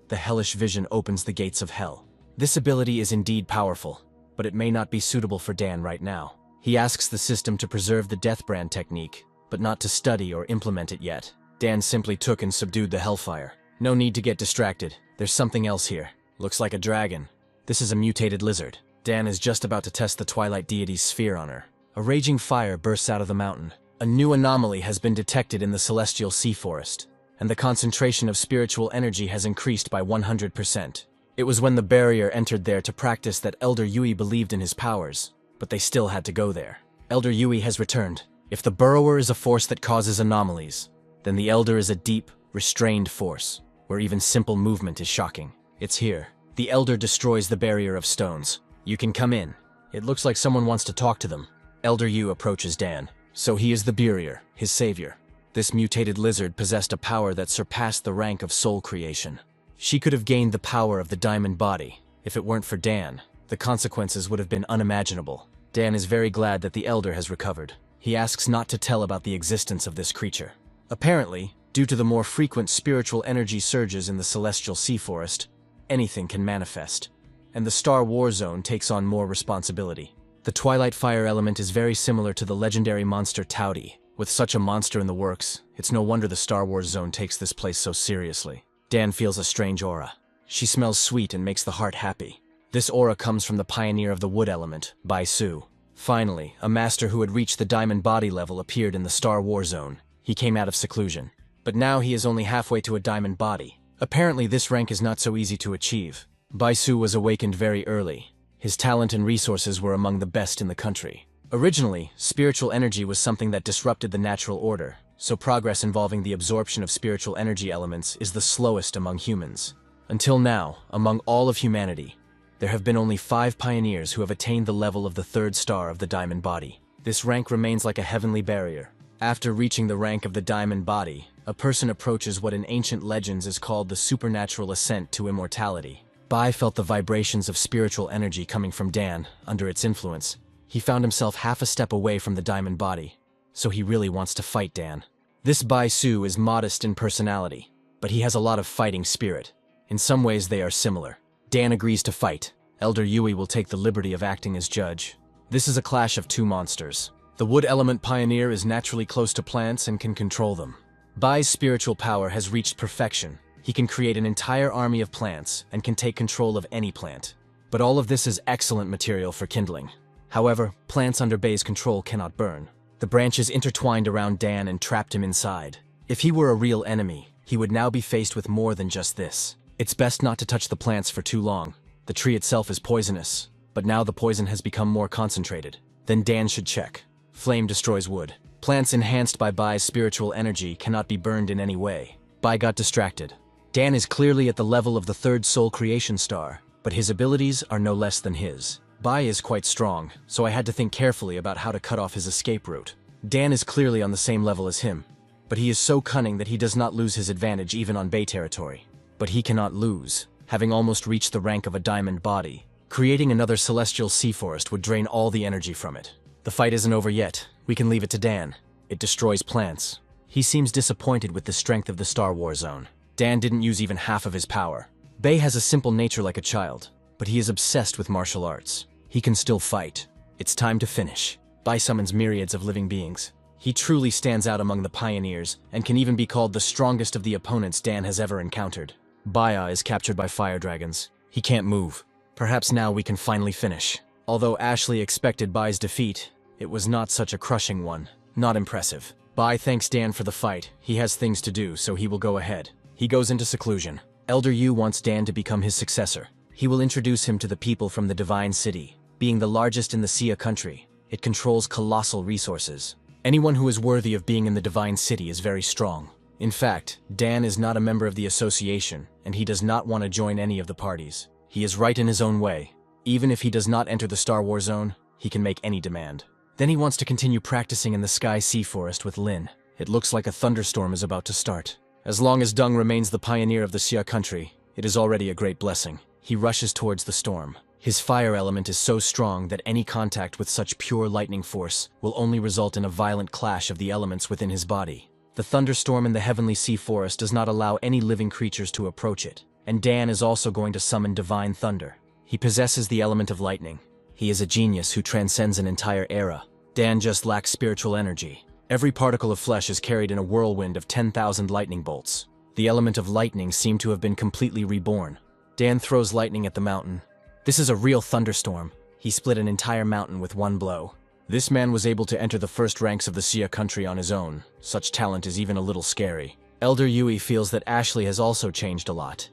The hellish vision opens the gates of hell. This ability is indeed powerful, but it may not be suitable for Dan right now. He asks the system to preserve the death brand technique, but not to study or implement it yet. Dan simply took and subdued the hellfire. No need to get distracted. There's something else here. Looks like a dragon. This is a mutated lizard. Dan is just about to test the Twilight Deity's sphere on her. A raging fire bursts out of the mountain. A new anomaly has been detected in the celestial sea forest, and the concentration of spiritual energy has increased by 100%. It was when the barrier entered there to practice that Elder Yui believed in his powers, but they still had to go there. Elder Yui has returned. If the Burrower is a force that causes anomalies, then the Elder is a deep, restrained force, where even simple movement is shocking. It's here. The Elder destroys the barrier of stones. You can come in. It looks like someone wants to talk to them. Elder Yu approaches Dan. So he is the barrier, his savior. This mutated lizard possessed a power that surpassed the rank of soul creation. She could have gained the power of the diamond body. If it weren't for Dan, the consequences would have been unimaginable. Dan is very glad that the Elder has recovered. He asks not to tell about the existence of this creature. Apparently, due to the more frequent spiritual energy surges in the celestial sea forest, anything can manifest, and the Star War Zone takes on more responsibility. The Twilight Fire element is very similar to the legendary monster Towdy. With such a monster in the works, it's no wonder the Star Wars Zone takes this place so seriously. Dan feels a strange aura. She smells sweet and makes the heart happy. This aura comes from the pioneer of the wood element, Bai Su. Finally, a master who had reached the diamond body level appeared in the Star War Zone. He came out of seclusion. But now he is only halfway to a diamond body. Apparently this rank is not so easy to achieve. Bai Su was awakened very early. His talent and resources were among the best in the country. Originally, spiritual energy was something that disrupted the natural order, so progress involving the absorption of spiritual energy elements is the slowest among humans. Until now, among all of humanity, there have been only 5 pioneers who have attained the level of the 3rd star of the diamond body. This rank remains like a heavenly barrier. After reaching the rank of the diamond body, a person approaches what in ancient legends is called the supernatural ascent to immortality. Bai felt the vibrations of spiritual energy coming from Dan. Under its influence, he found himself half a step away from the diamond body, so he really wants to fight Dan. This Bai Su is modest in personality, but he has a lot of fighting spirit. In some ways they are similar. Dan agrees to fight. Elder Yui will take the liberty of acting as judge. This is a clash of 2 monsters. The wood element pioneer is naturally close to plants and can control them. Bai's spiritual power has reached perfection. He can create an entire army of plants and can take control of any plant. But all of this is excellent material for kindling. However, plants under Bai's control cannot burn. The branches intertwined around Dan and trapped him inside. If he were a real enemy, he would now be faced with more than just this. It's best not to touch the plants for too long. The tree itself is poisonous, but now the poison has become more concentrated. Then Dan should check. Flame destroys wood. Plants enhanced by Bai's spiritual energy cannot be burned in any way. Bai got distracted. Dan is clearly at the level of the 3rd soul creation star, but his abilities are no less than his. Bai is quite strong, so I had to think carefully about how to cut off his escape route. Dan is clearly on the same level as him, but he is so cunning that he does not lose his advantage even on Bai territory. But he cannot lose, having almost reached the rank of a diamond body. Creating another celestial sea forest would drain all the energy from it. The fight isn't over yet. We can leave it to Dan. It destroys plants. He seems disappointed with the strength of the Star War Zone. Dan didn't use even half of his power. Bai has a simple nature like a child, but he is obsessed with martial arts. He can still fight. It's time to finish. Bai summons myriads of living beings. He truly stands out among the pioneers and can even be called the strongest of the opponents Dan has ever encountered. Baya is captured by fire dragons. He can't move. Perhaps now we can finally finish. Although Ashley expected Bai's defeat, it was not such a crushing one. Not impressive. Bai thanks Dan for the fight. He has things to do, so he will go ahead. He goes into seclusion. Elder Yu wants Dan to become his successor. He will introduce him to the people from the Divine City. Being the largest in the Sia country, it controls colossal resources. Anyone who is worthy of being in the Divine City is very strong. In fact, Dan is not a member of the association, and he does not want to join any of the parties. He is right in his own way. Even if he does not enter the Star War Zone, he can make any demand. Then he wants to continue practicing in the Sky Sea Forest with Lin. It looks like a thunderstorm is about to start. As long as Dung remains the pioneer of the Xia country, it is already a great blessing. He rushes towards the storm. His fire element is so strong that any contact with such pure lightning force will only result in a violent clash of the elements within his body. The thunderstorm in the Heavenly Sea Forest does not allow any living creatures to approach it, and Dan is also going to summon Divine Thunder. He possesses the element of lightning. He is a genius who transcends an entire era. Dan just lacks spiritual energy. Every particle of flesh is carried in a whirlwind of 10,000 lightning bolts. The element of lightning seemed to have been completely reborn. Dan throws lightning at the mountain. This is a real thunderstorm. He split an entire mountain with one blow. This man was able to enter the first ranks of the Xia country on his own. Such talent is even a little scary. Elder Yui feels that Ashley has also changed a lot,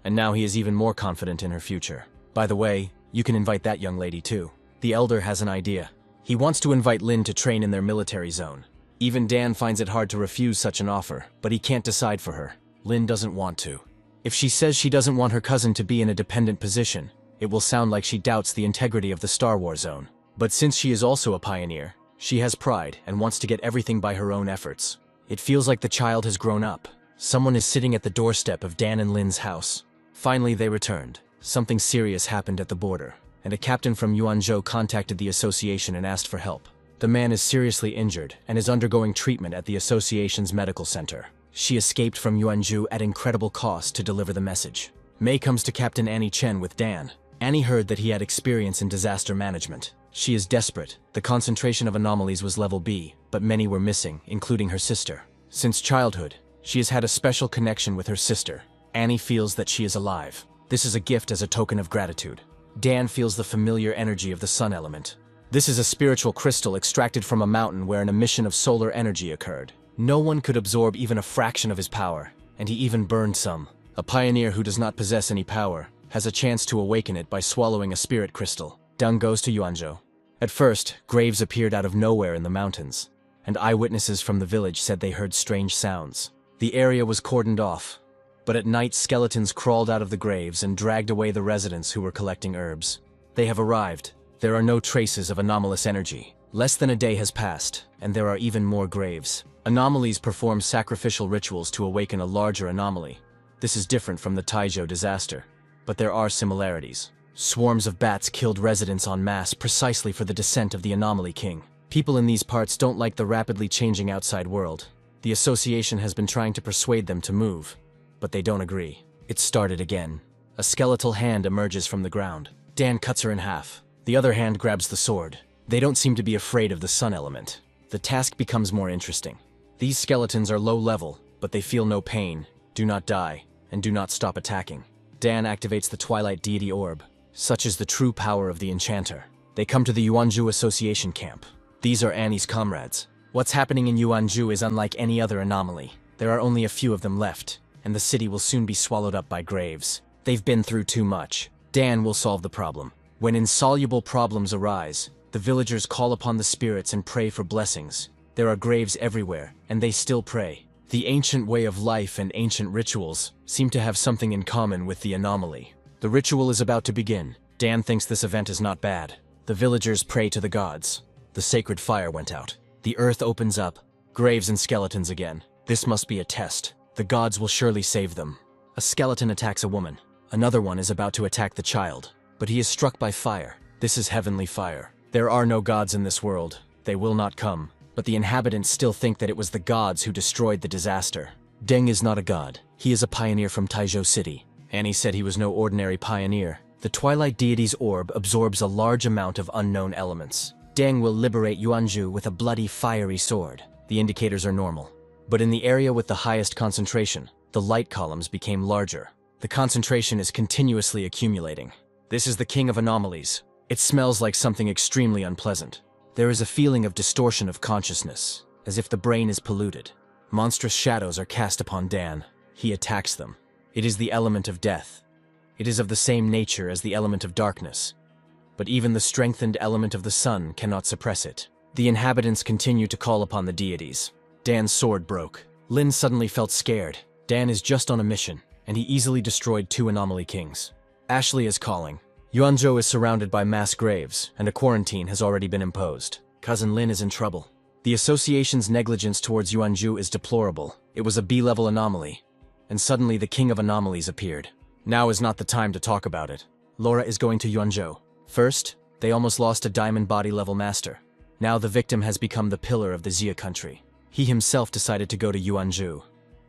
and now he is even more confident in her future. By the way, you can invite that young lady too. The Elder has an idea. He wants to invite Lin to train in their military zone. Even Dan finds it hard to refuse such an offer, but he can't decide for her. Lin doesn't want to. If she says she doesn't want her cousin to be in a dependent position, it will sound like she doubts the integrity of the Star Wars Zone. But since she is also a pioneer, she has pride and wants to get everything by her own efforts. It feels like the child has grown up. Someone is sitting at the doorstep of Dan and Lin's house. Finally, they returned. Something serious happened at the border, and a captain from Yuanzhou contacted the association and asked for help. The man is seriously injured and is undergoing treatment at the association's medical center. She escaped from Yuanzhou at incredible cost to deliver the message. Mei comes to Captain Annie Chen with Dan. Annie heard that he had experience in disaster management. She is desperate. The concentration of anomalies was level B, but many were missing, including her sister. Since childhood, she has had a special connection with her sister. Annie feels that she is alive. This is a gift as a token of gratitude. Dan feels the familiar energy of the sun element. This is a spiritual crystal extracted from a mountain where an emission of solar energy occurred. No one could absorb even a fraction of his power, and he even burned some. A pioneer who does not possess any power has a chance to awaken it by swallowing a spirit crystal. Dung goes to Yuanzhou. At first, graves appeared out of nowhere in the mountains, and eyewitnesses from the village said they heard strange sounds. The area was cordoned off, but at night skeletons crawled out of the graves and dragged away the residents who were collecting herbs. They have arrived. There are no traces of anomalous energy. Less than a day has passed, and there are even more graves. Anomalies perform sacrificial rituals to awaken a larger anomaly. This is different from the Taizhou disaster, but there are similarities. Swarms of bats killed residents en masse precisely for the descent of the Anomaly King. People in these parts don't like the rapidly changing outside world. The association has been trying to persuade them to move, but they don't agree. It started again. A skeletal hand emerges from the ground. Dan cuts her in half. The other hand grabs the sword. They don't seem to be afraid of the sun element. The task becomes more interesting. These skeletons are low level, but they feel no pain, do not die, and do not stop attacking. Dan activates the Twilight Deity Orb. Such is the true power of the Enchanter. They come to the Yuanzhou Association camp. These are Annie's comrades. What's happening in Yuanzhou is unlike any other anomaly. There are only a few of them left, and the city will soon be swallowed up by graves. They've been through too much. Dan will solve the problem. When insoluble problems arise, the villagers call upon the spirits and pray for blessings. There are graves everywhere, and they still pray. The ancient way of life and ancient rituals seem to have something in common with the anomaly. The ritual is about to begin. Dan thinks this event is not bad. The villagers pray to the gods. The sacred fire went out. The earth opens up. Graves and skeletons again. This must be a test. The gods will surely save them. A skeleton attacks a woman. Another one is about to attack the child, but he is struck by fire. This is heavenly fire. There are no gods in this world. They will not come. But the inhabitants still think that it was the gods who destroyed the disaster. Deng is not a god. He is a pioneer from Taizhou City. Annie said he was no ordinary pioneer. The Twilight Deity's orb absorbs a large amount of unknown elements. Deng will liberate Yuanzhou with a bloody, fiery sword. The indicators are normal. But in the area with the highest concentration, the light columns became larger. The concentration is continuously accumulating. This is the king of anomalies. It smells like something extremely unpleasant. There is a feeling of distortion of consciousness, as if the brain is polluted. Monstrous shadows are cast upon Dan. He attacks them. It is the element of death. It is of the same nature as the element of darkness. But even the strengthened element of the sun cannot suppress it. The inhabitants continue to call upon the deities. Dan's sword broke. Lin suddenly felt scared. Dan is just on a mission, and he easily destroyed 2 anomaly kings. Ashley is calling. Yuanzhou is surrounded by mass graves, and a quarantine has already been imposed. Cousin Lin is in trouble. The association's negligence towards Yuanzhou is deplorable. It was a B-level anomaly. And suddenly the king of anomalies appeared. Now is not the time to talk about it. Laura is going to Yuanzhou. First, they almost lost a diamond body-level master. Now the victim has become the pillar of the Xia country. He himself decided to go to Yuanzhou.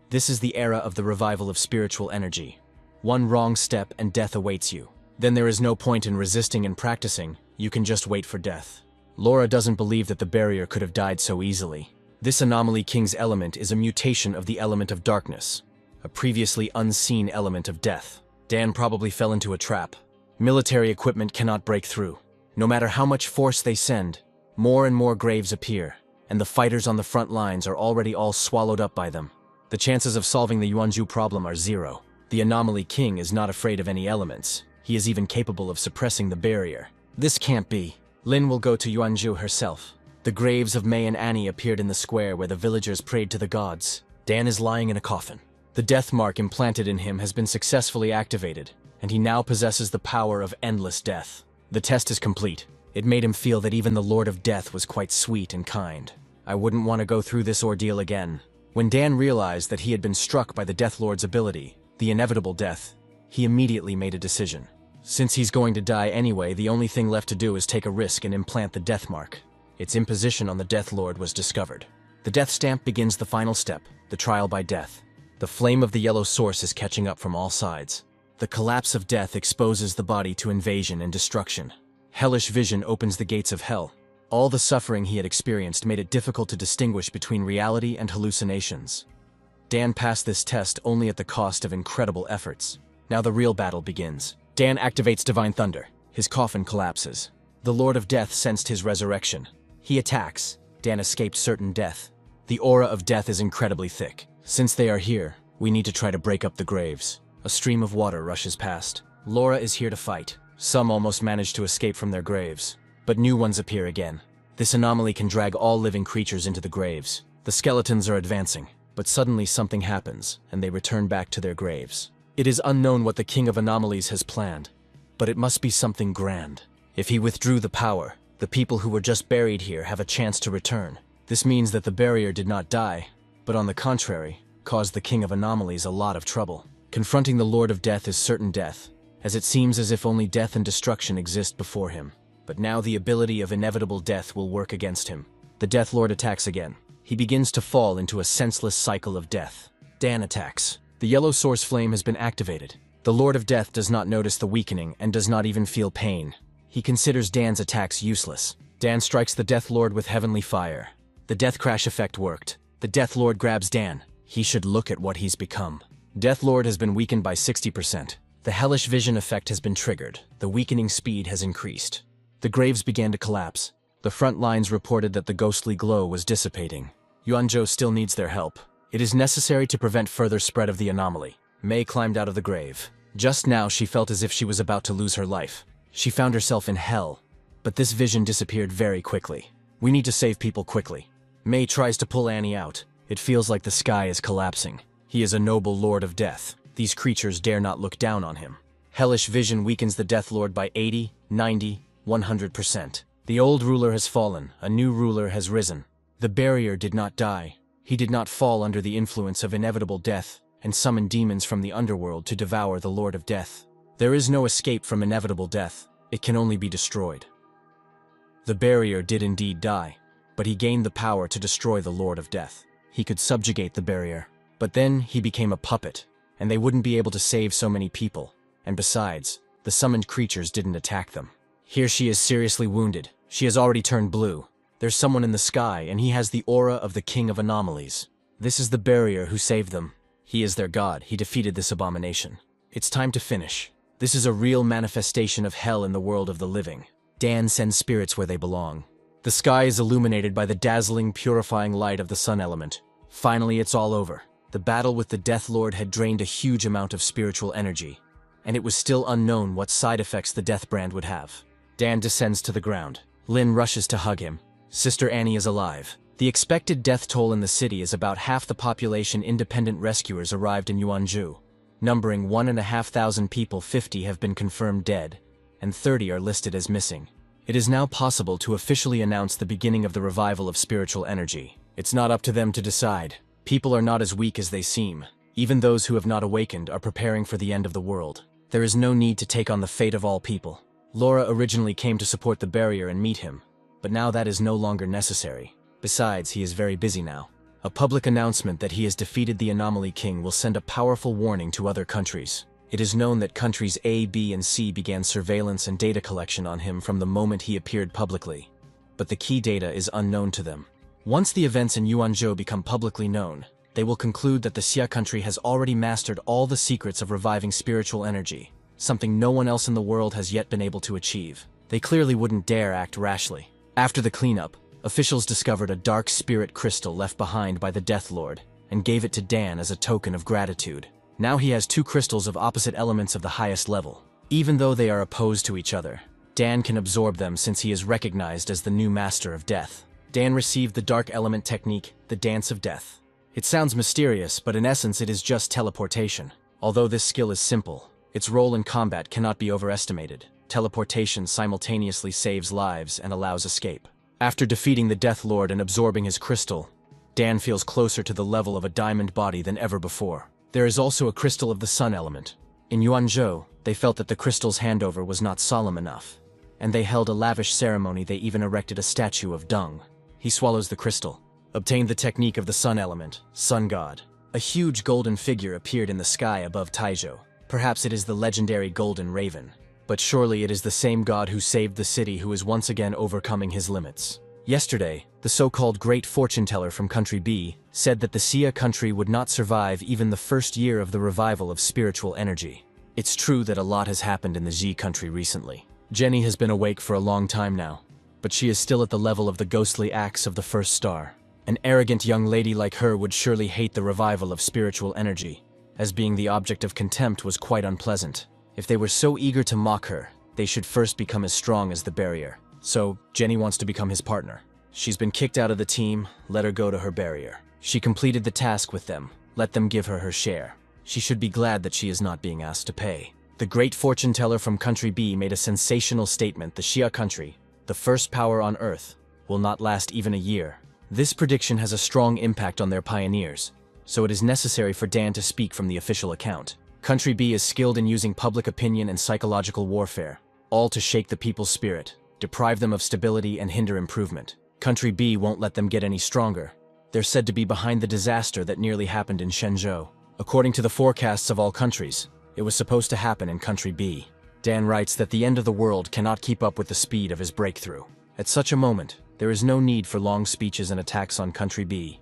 This is the era of the revival of spiritual energy. One wrong step and death awaits you. Then there is no point in resisting and practicing, you can just wait for death. Laura doesn't believe that the barrier could have died so easily. This anomaly king's element is a mutation of the element of darkness, a previously unseen element of death. Dan probably fell into a trap. Military equipment cannot break through. No matter how much force they send, more and more graves appear, and the fighters on the front lines are already all swallowed up by them. The chances of solving the Yuanzhou problem are zero. The anomaly king is not afraid of any elements. He is even capable of suppressing the barrier. This can't be. Lin will go to Yuanzhou herself. The graves of Mei and Annie appeared in the square where the villagers prayed to the gods. Dan is lying in a coffin. The death mark implanted in him has been successfully activated, and he now possesses the power of endless death. The test is complete. It made him feel that even the Lord of Death was quite sweet and kind. I wouldn't want to go through this ordeal again. When Dan realized that he had been struck by the Death Lord's ability, the inevitable death, he immediately made a decision. Since he's going to die anyway, the only thing left to do is take a risk and implant the death mark. Its imposition on the Death Lord was discovered. The death stamp begins the final step, the trial by death. The flame of the yellow source is catching up from all sides. The collapse of death exposes the body to invasion and destruction. Hellish vision opens the gates of hell. All the suffering he had experienced made it difficult to distinguish between reality and hallucinations. Dan passed this test only at the cost of incredible efforts. Now the real battle begins. Dan activates Divine Thunder. His coffin collapses. The Lord of Death sensed his resurrection. He attacks. Dan escaped certain death. The aura of death is incredibly thick. Since they are here, we need to try to break up the graves. A stream of water rushes past. Laura is here to fight. Some almost manage to escape from their graves, but new ones appear again. This anomaly can drag all living creatures into the graves. The skeletons are advancing, but suddenly something happens, and they return back to their graves. It is unknown what the King of Anomalies has planned, but it must be something grand. If he withdrew the power, the people who were just buried here have a chance to return. This means that the barrier did not die, but on the contrary, caused the King of Anomalies a lot of trouble. Confronting the Lord of Death is certain death, as it seems as if only death and destruction exist before him. But now the ability of inevitable death will work against him. The Death Lord attacks again. He begins to fall into a senseless cycle of death. Dan attacks. The yellow source flame has been activated. The Lord of Death does not notice the weakening and does not even feel pain. He considers Dan's attacks useless. Dan strikes the Death Lord with heavenly fire. The Death Crash effect worked. The Death Lord grabs Dan. He should look at what he's become. Death Lord has been weakened by 60%. The hellish vision effect has been triggered. The weakening speed has increased. The graves began to collapse. The front lines reported that the ghostly glow was dissipating. Yuanzhou still needs their help. It is necessary to prevent further spread of the anomaly. Mei climbed out of the grave. Just now she felt as if she was about to lose her life. She found herself in hell, but this vision disappeared very quickly. We need to save people quickly. Mei tries to pull Annie out. It feels like the sky is collapsing. He is a noble Lord of Death. These creatures dare not look down on him. Hellish vision weakens the Death Lord by 80, 90, 100%. The old ruler has fallen. A new ruler has risen. The barrier did not die. He did not fall under the influence of inevitable death and summon demons from the underworld to devour the Lord of Death. There is no escape from inevitable death. It can only be destroyed. The barrier did indeed die, but he gained the power to destroy the Lord of Death. He could subjugate the barrier, but then he became a puppet, and they wouldn't be able to save so many people. And besides, the summoned creatures didn't attack them. Here she is seriously wounded. She has already turned blue. There's someone in the sky, and he has the aura of the King of Anomalies. This is the barrier who saved them. He is their god. He defeated this abomination. It's time to finish. This is a real manifestation of hell in the world of the living. Dan sends spirits where they belong. The sky is illuminated by the dazzling, purifying light of the sun element. Finally, it's all over. The battle with the Death Lord had drained a huge amount of spiritual energy, and it was still unknown what side effects the Death Brand would have. Dan descends to the ground. Lin rushes to hug him. Sister Annie is alive. The expected death toll in the city is about half the population. Independent rescuers arrived in Yuanzhou. Numbering 1,500 people, 50 have been confirmed dead, and 30 are listed as missing. It is now possible to officially announce the beginning of the revival of spiritual energy. It's not up to them to decide. People are not as weak as they seem. Even those who have not awakened are preparing for the end of the world. There is no need to take on the fate of all people. Laura originally came to support the barrier and meet him, but now that is no longer necessary. Besides, he is very busy now. A public announcement that he has defeated the Anomaly King will send a powerful warning to other countries. It is known that countries A, B, and C began surveillance and data collection on him from the moment he appeared publicly. But the key data is unknown to them. Once the events in Yuanzhou become publicly known, they will conclude that the Xia country has already mastered all the secrets of reviving spiritual energy, something no one else in the world has yet been able to achieve. They clearly wouldn't dare act rashly. After the cleanup, officials discovered a dark spirit crystal left behind by the Death Lord and gave it to Dan as a token of gratitude. Now he has 2 crystals of opposite elements of the highest level. Even though they are opposed to each other, Dan can absorb them since he is recognized as the new master of death. Dan received the dark element technique, the Dance of Death. It sounds mysterious, but in essence it is just teleportation. Although this skill is simple, its role in combat cannot be overestimated. Teleportation simultaneously saves lives and allows escape. After defeating the Death Lord and absorbing his crystal, Dan feels closer to the level of a diamond body than ever before. There is also a crystal of the sun element. In Yuanzhou, they felt that the crystal's handover was not solemn enough, and they held a lavish ceremony. They even erected a statue of Dung. He swallows the crystal, obtained the technique of the sun element, sun god. A huge golden figure appeared in the sky above Taizhou. Perhaps it is the legendary Golden Raven. But surely it is the same god who saved the city who is once again overcoming his limits. Yesterday, the so-called Great Fortune Teller from Country B said that the Xia country would not survive even the first year of the revival of spiritual energy. It's true that a lot has happened in the Xi country recently. Jenny has been awake for a long time now, but she is still at the level of the ghostly axe of the first star. An arrogant young lady like her would surely hate the revival of spiritual energy, as being the object of contempt was quite unpleasant. If they were so eager to mock her, they should first become as strong as the barrier. So, Jenny wants to become his partner. She's been kicked out of the team, let her go to her barrier. She completed the task with them, let them give her her share. She should be glad that she is not being asked to pay. The Great Fortune Teller from Country B made a sensational statement: the Xia country, the first power on Earth, will not last even a year. This prediction has a strong impact on their pioneers, so it is necessary for Dan to speak from the official account. Country B is skilled in using public opinion and psychological warfare, all to shake the people's spirit, deprive them of stability and hinder improvement. Country B won't let them get any stronger. They're said to be behind the disaster that nearly happened in Shenzhou. According to the forecasts of all countries, it was supposed to happen in Country B. Dan writes that the end of the world cannot keep up with the speed of his breakthrough. At such a moment, there is no need for long speeches and attacks on Country B.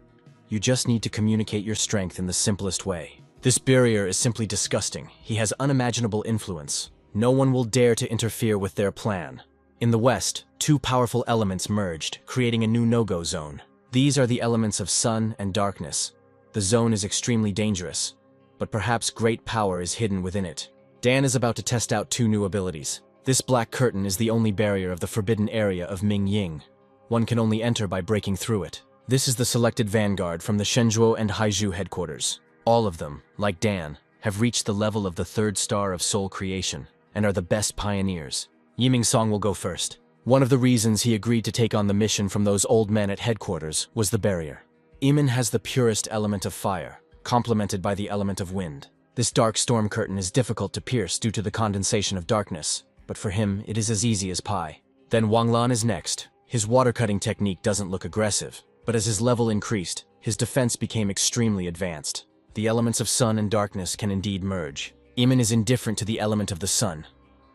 You just need to communicate your strength in the simplest way. This barrier is simply disgusting. He has unimaginable influence. No one will dare to interfere with their plan. In the West, 2 powerful elements merged, creating a new no-go zone. These are the elements of sun and darkness. The zone is extremely dangerous, but perhaps great power is hidden within it. Dan is about to test out 2 new abilities. This black curtain is the only barrier of the forbidden area of Ming Ying. One can only enter by breaking through it. This is the selected vanguard from the Shenzhou and Haizhou headquarters. All of them, like Dan, have reached the level of the 3rd star of soul creation and are the best pioneers. Yiming Song will go first. One of the reasons he agreed to take on the mission from those old men at headquarters was the barrier. Iman has the purest element of fire, complemented by the element of wind. This dark storm curtain is difficult to pierce due to the condensation of darkness, but for him it is as easy as pie. Then Wang Lan is next. His water-cutting technique doesn't look aggressive, but as his level increased, his defense became extremely advanced. The elements of sun and darkness can indeed merge. Iman is indifferent to the element of the sun,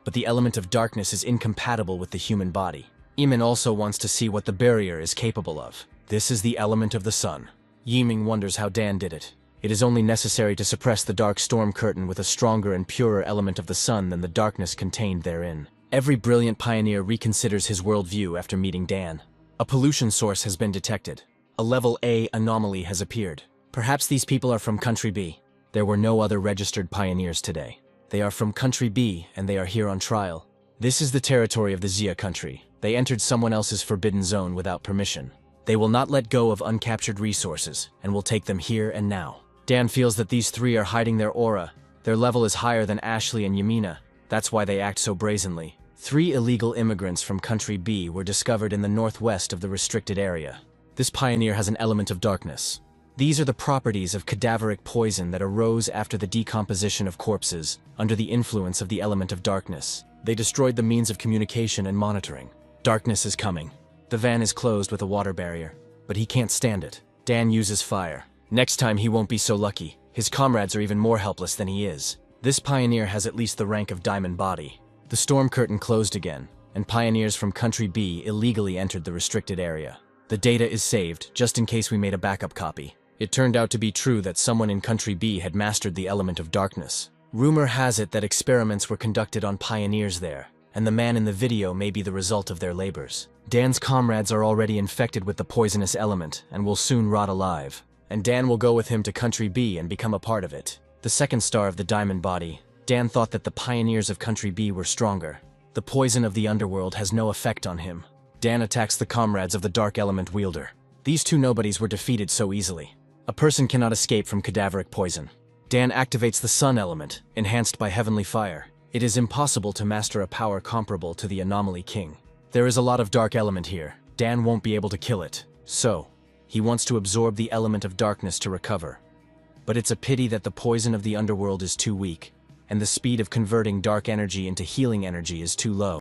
but the element of darkness is incompatible with the human body. Iman also wants to see what the barrier is capable of. This is the element of the sun. Yiming wonders how Dan did it. It is only necessary to suppress the dark storm curtain with a stronger and purer element of the sun than the darkness contained therein. Every brilliant pioneer reconsiders his worldview after meeting Dan. A pollution source has been detected. A level A anomaly has appeared. Perhaps these people are from Country B. There were no other registered pioneers today. They are from Country B, and they are here on trial. This is the territory of the Xia country. They entered someone else's forbidden zone without permission. They will not let go of uncaptured resources, and will take them here and now. Dan feels that these 3 are hiding their aura. Their level is higher than Ashley and Yamina. That's why they act so brazenly. 3 illegal immigrants from Country B were discovered in the northwest of the restricted area. This pioneer has an element of darkness. These are the properties of cadaveric poison that arose after the decomposition of corpses under the influence of the element of darkness. They destroyed the means of communication and monitoring. Darkness is coming. The van is closed with a water barrier, but he can't stand it. Dan uses fire. Next time he won't be so lucky. His comrades are even more helpless than he is. This pioneer has at least the rank of Diamond Body. The storm curtain closed again, and pioneers from Country B illegally entered the restricted area. The data is saved, just in case we made a backup copy. It turned out to be true that someone in Country B had mastered the element of darkness. Rumor has it that experiments were conducted on pioneers there, and the man in the video may be the result of their labors. Dan's comrades are already infected with the poisonous element and will soon rot alive, and Dan will go with him to Country B and become a part of it. The second star of the Diamond Body, Dan thought that the pioneers of Country B were stronger. The poison of the underworld has no effect on him. Dan attacks the comrades of the Dark Element Wielder. These 2 nobodies were defeated so easily. A person cannot escape from cadaveric poison. Dan activates the Sun Element, enhanced by Heavenly Fire. It is impossible to master a power comparable to the Anomaly King. There is a lot of dark element here. Dan won't be able to kill it. So, he wants to absorb the element of darkness to recover. But it's a pity that the poison of the underworld is too weak, and the speed of converting dark energy into healing energy is too low.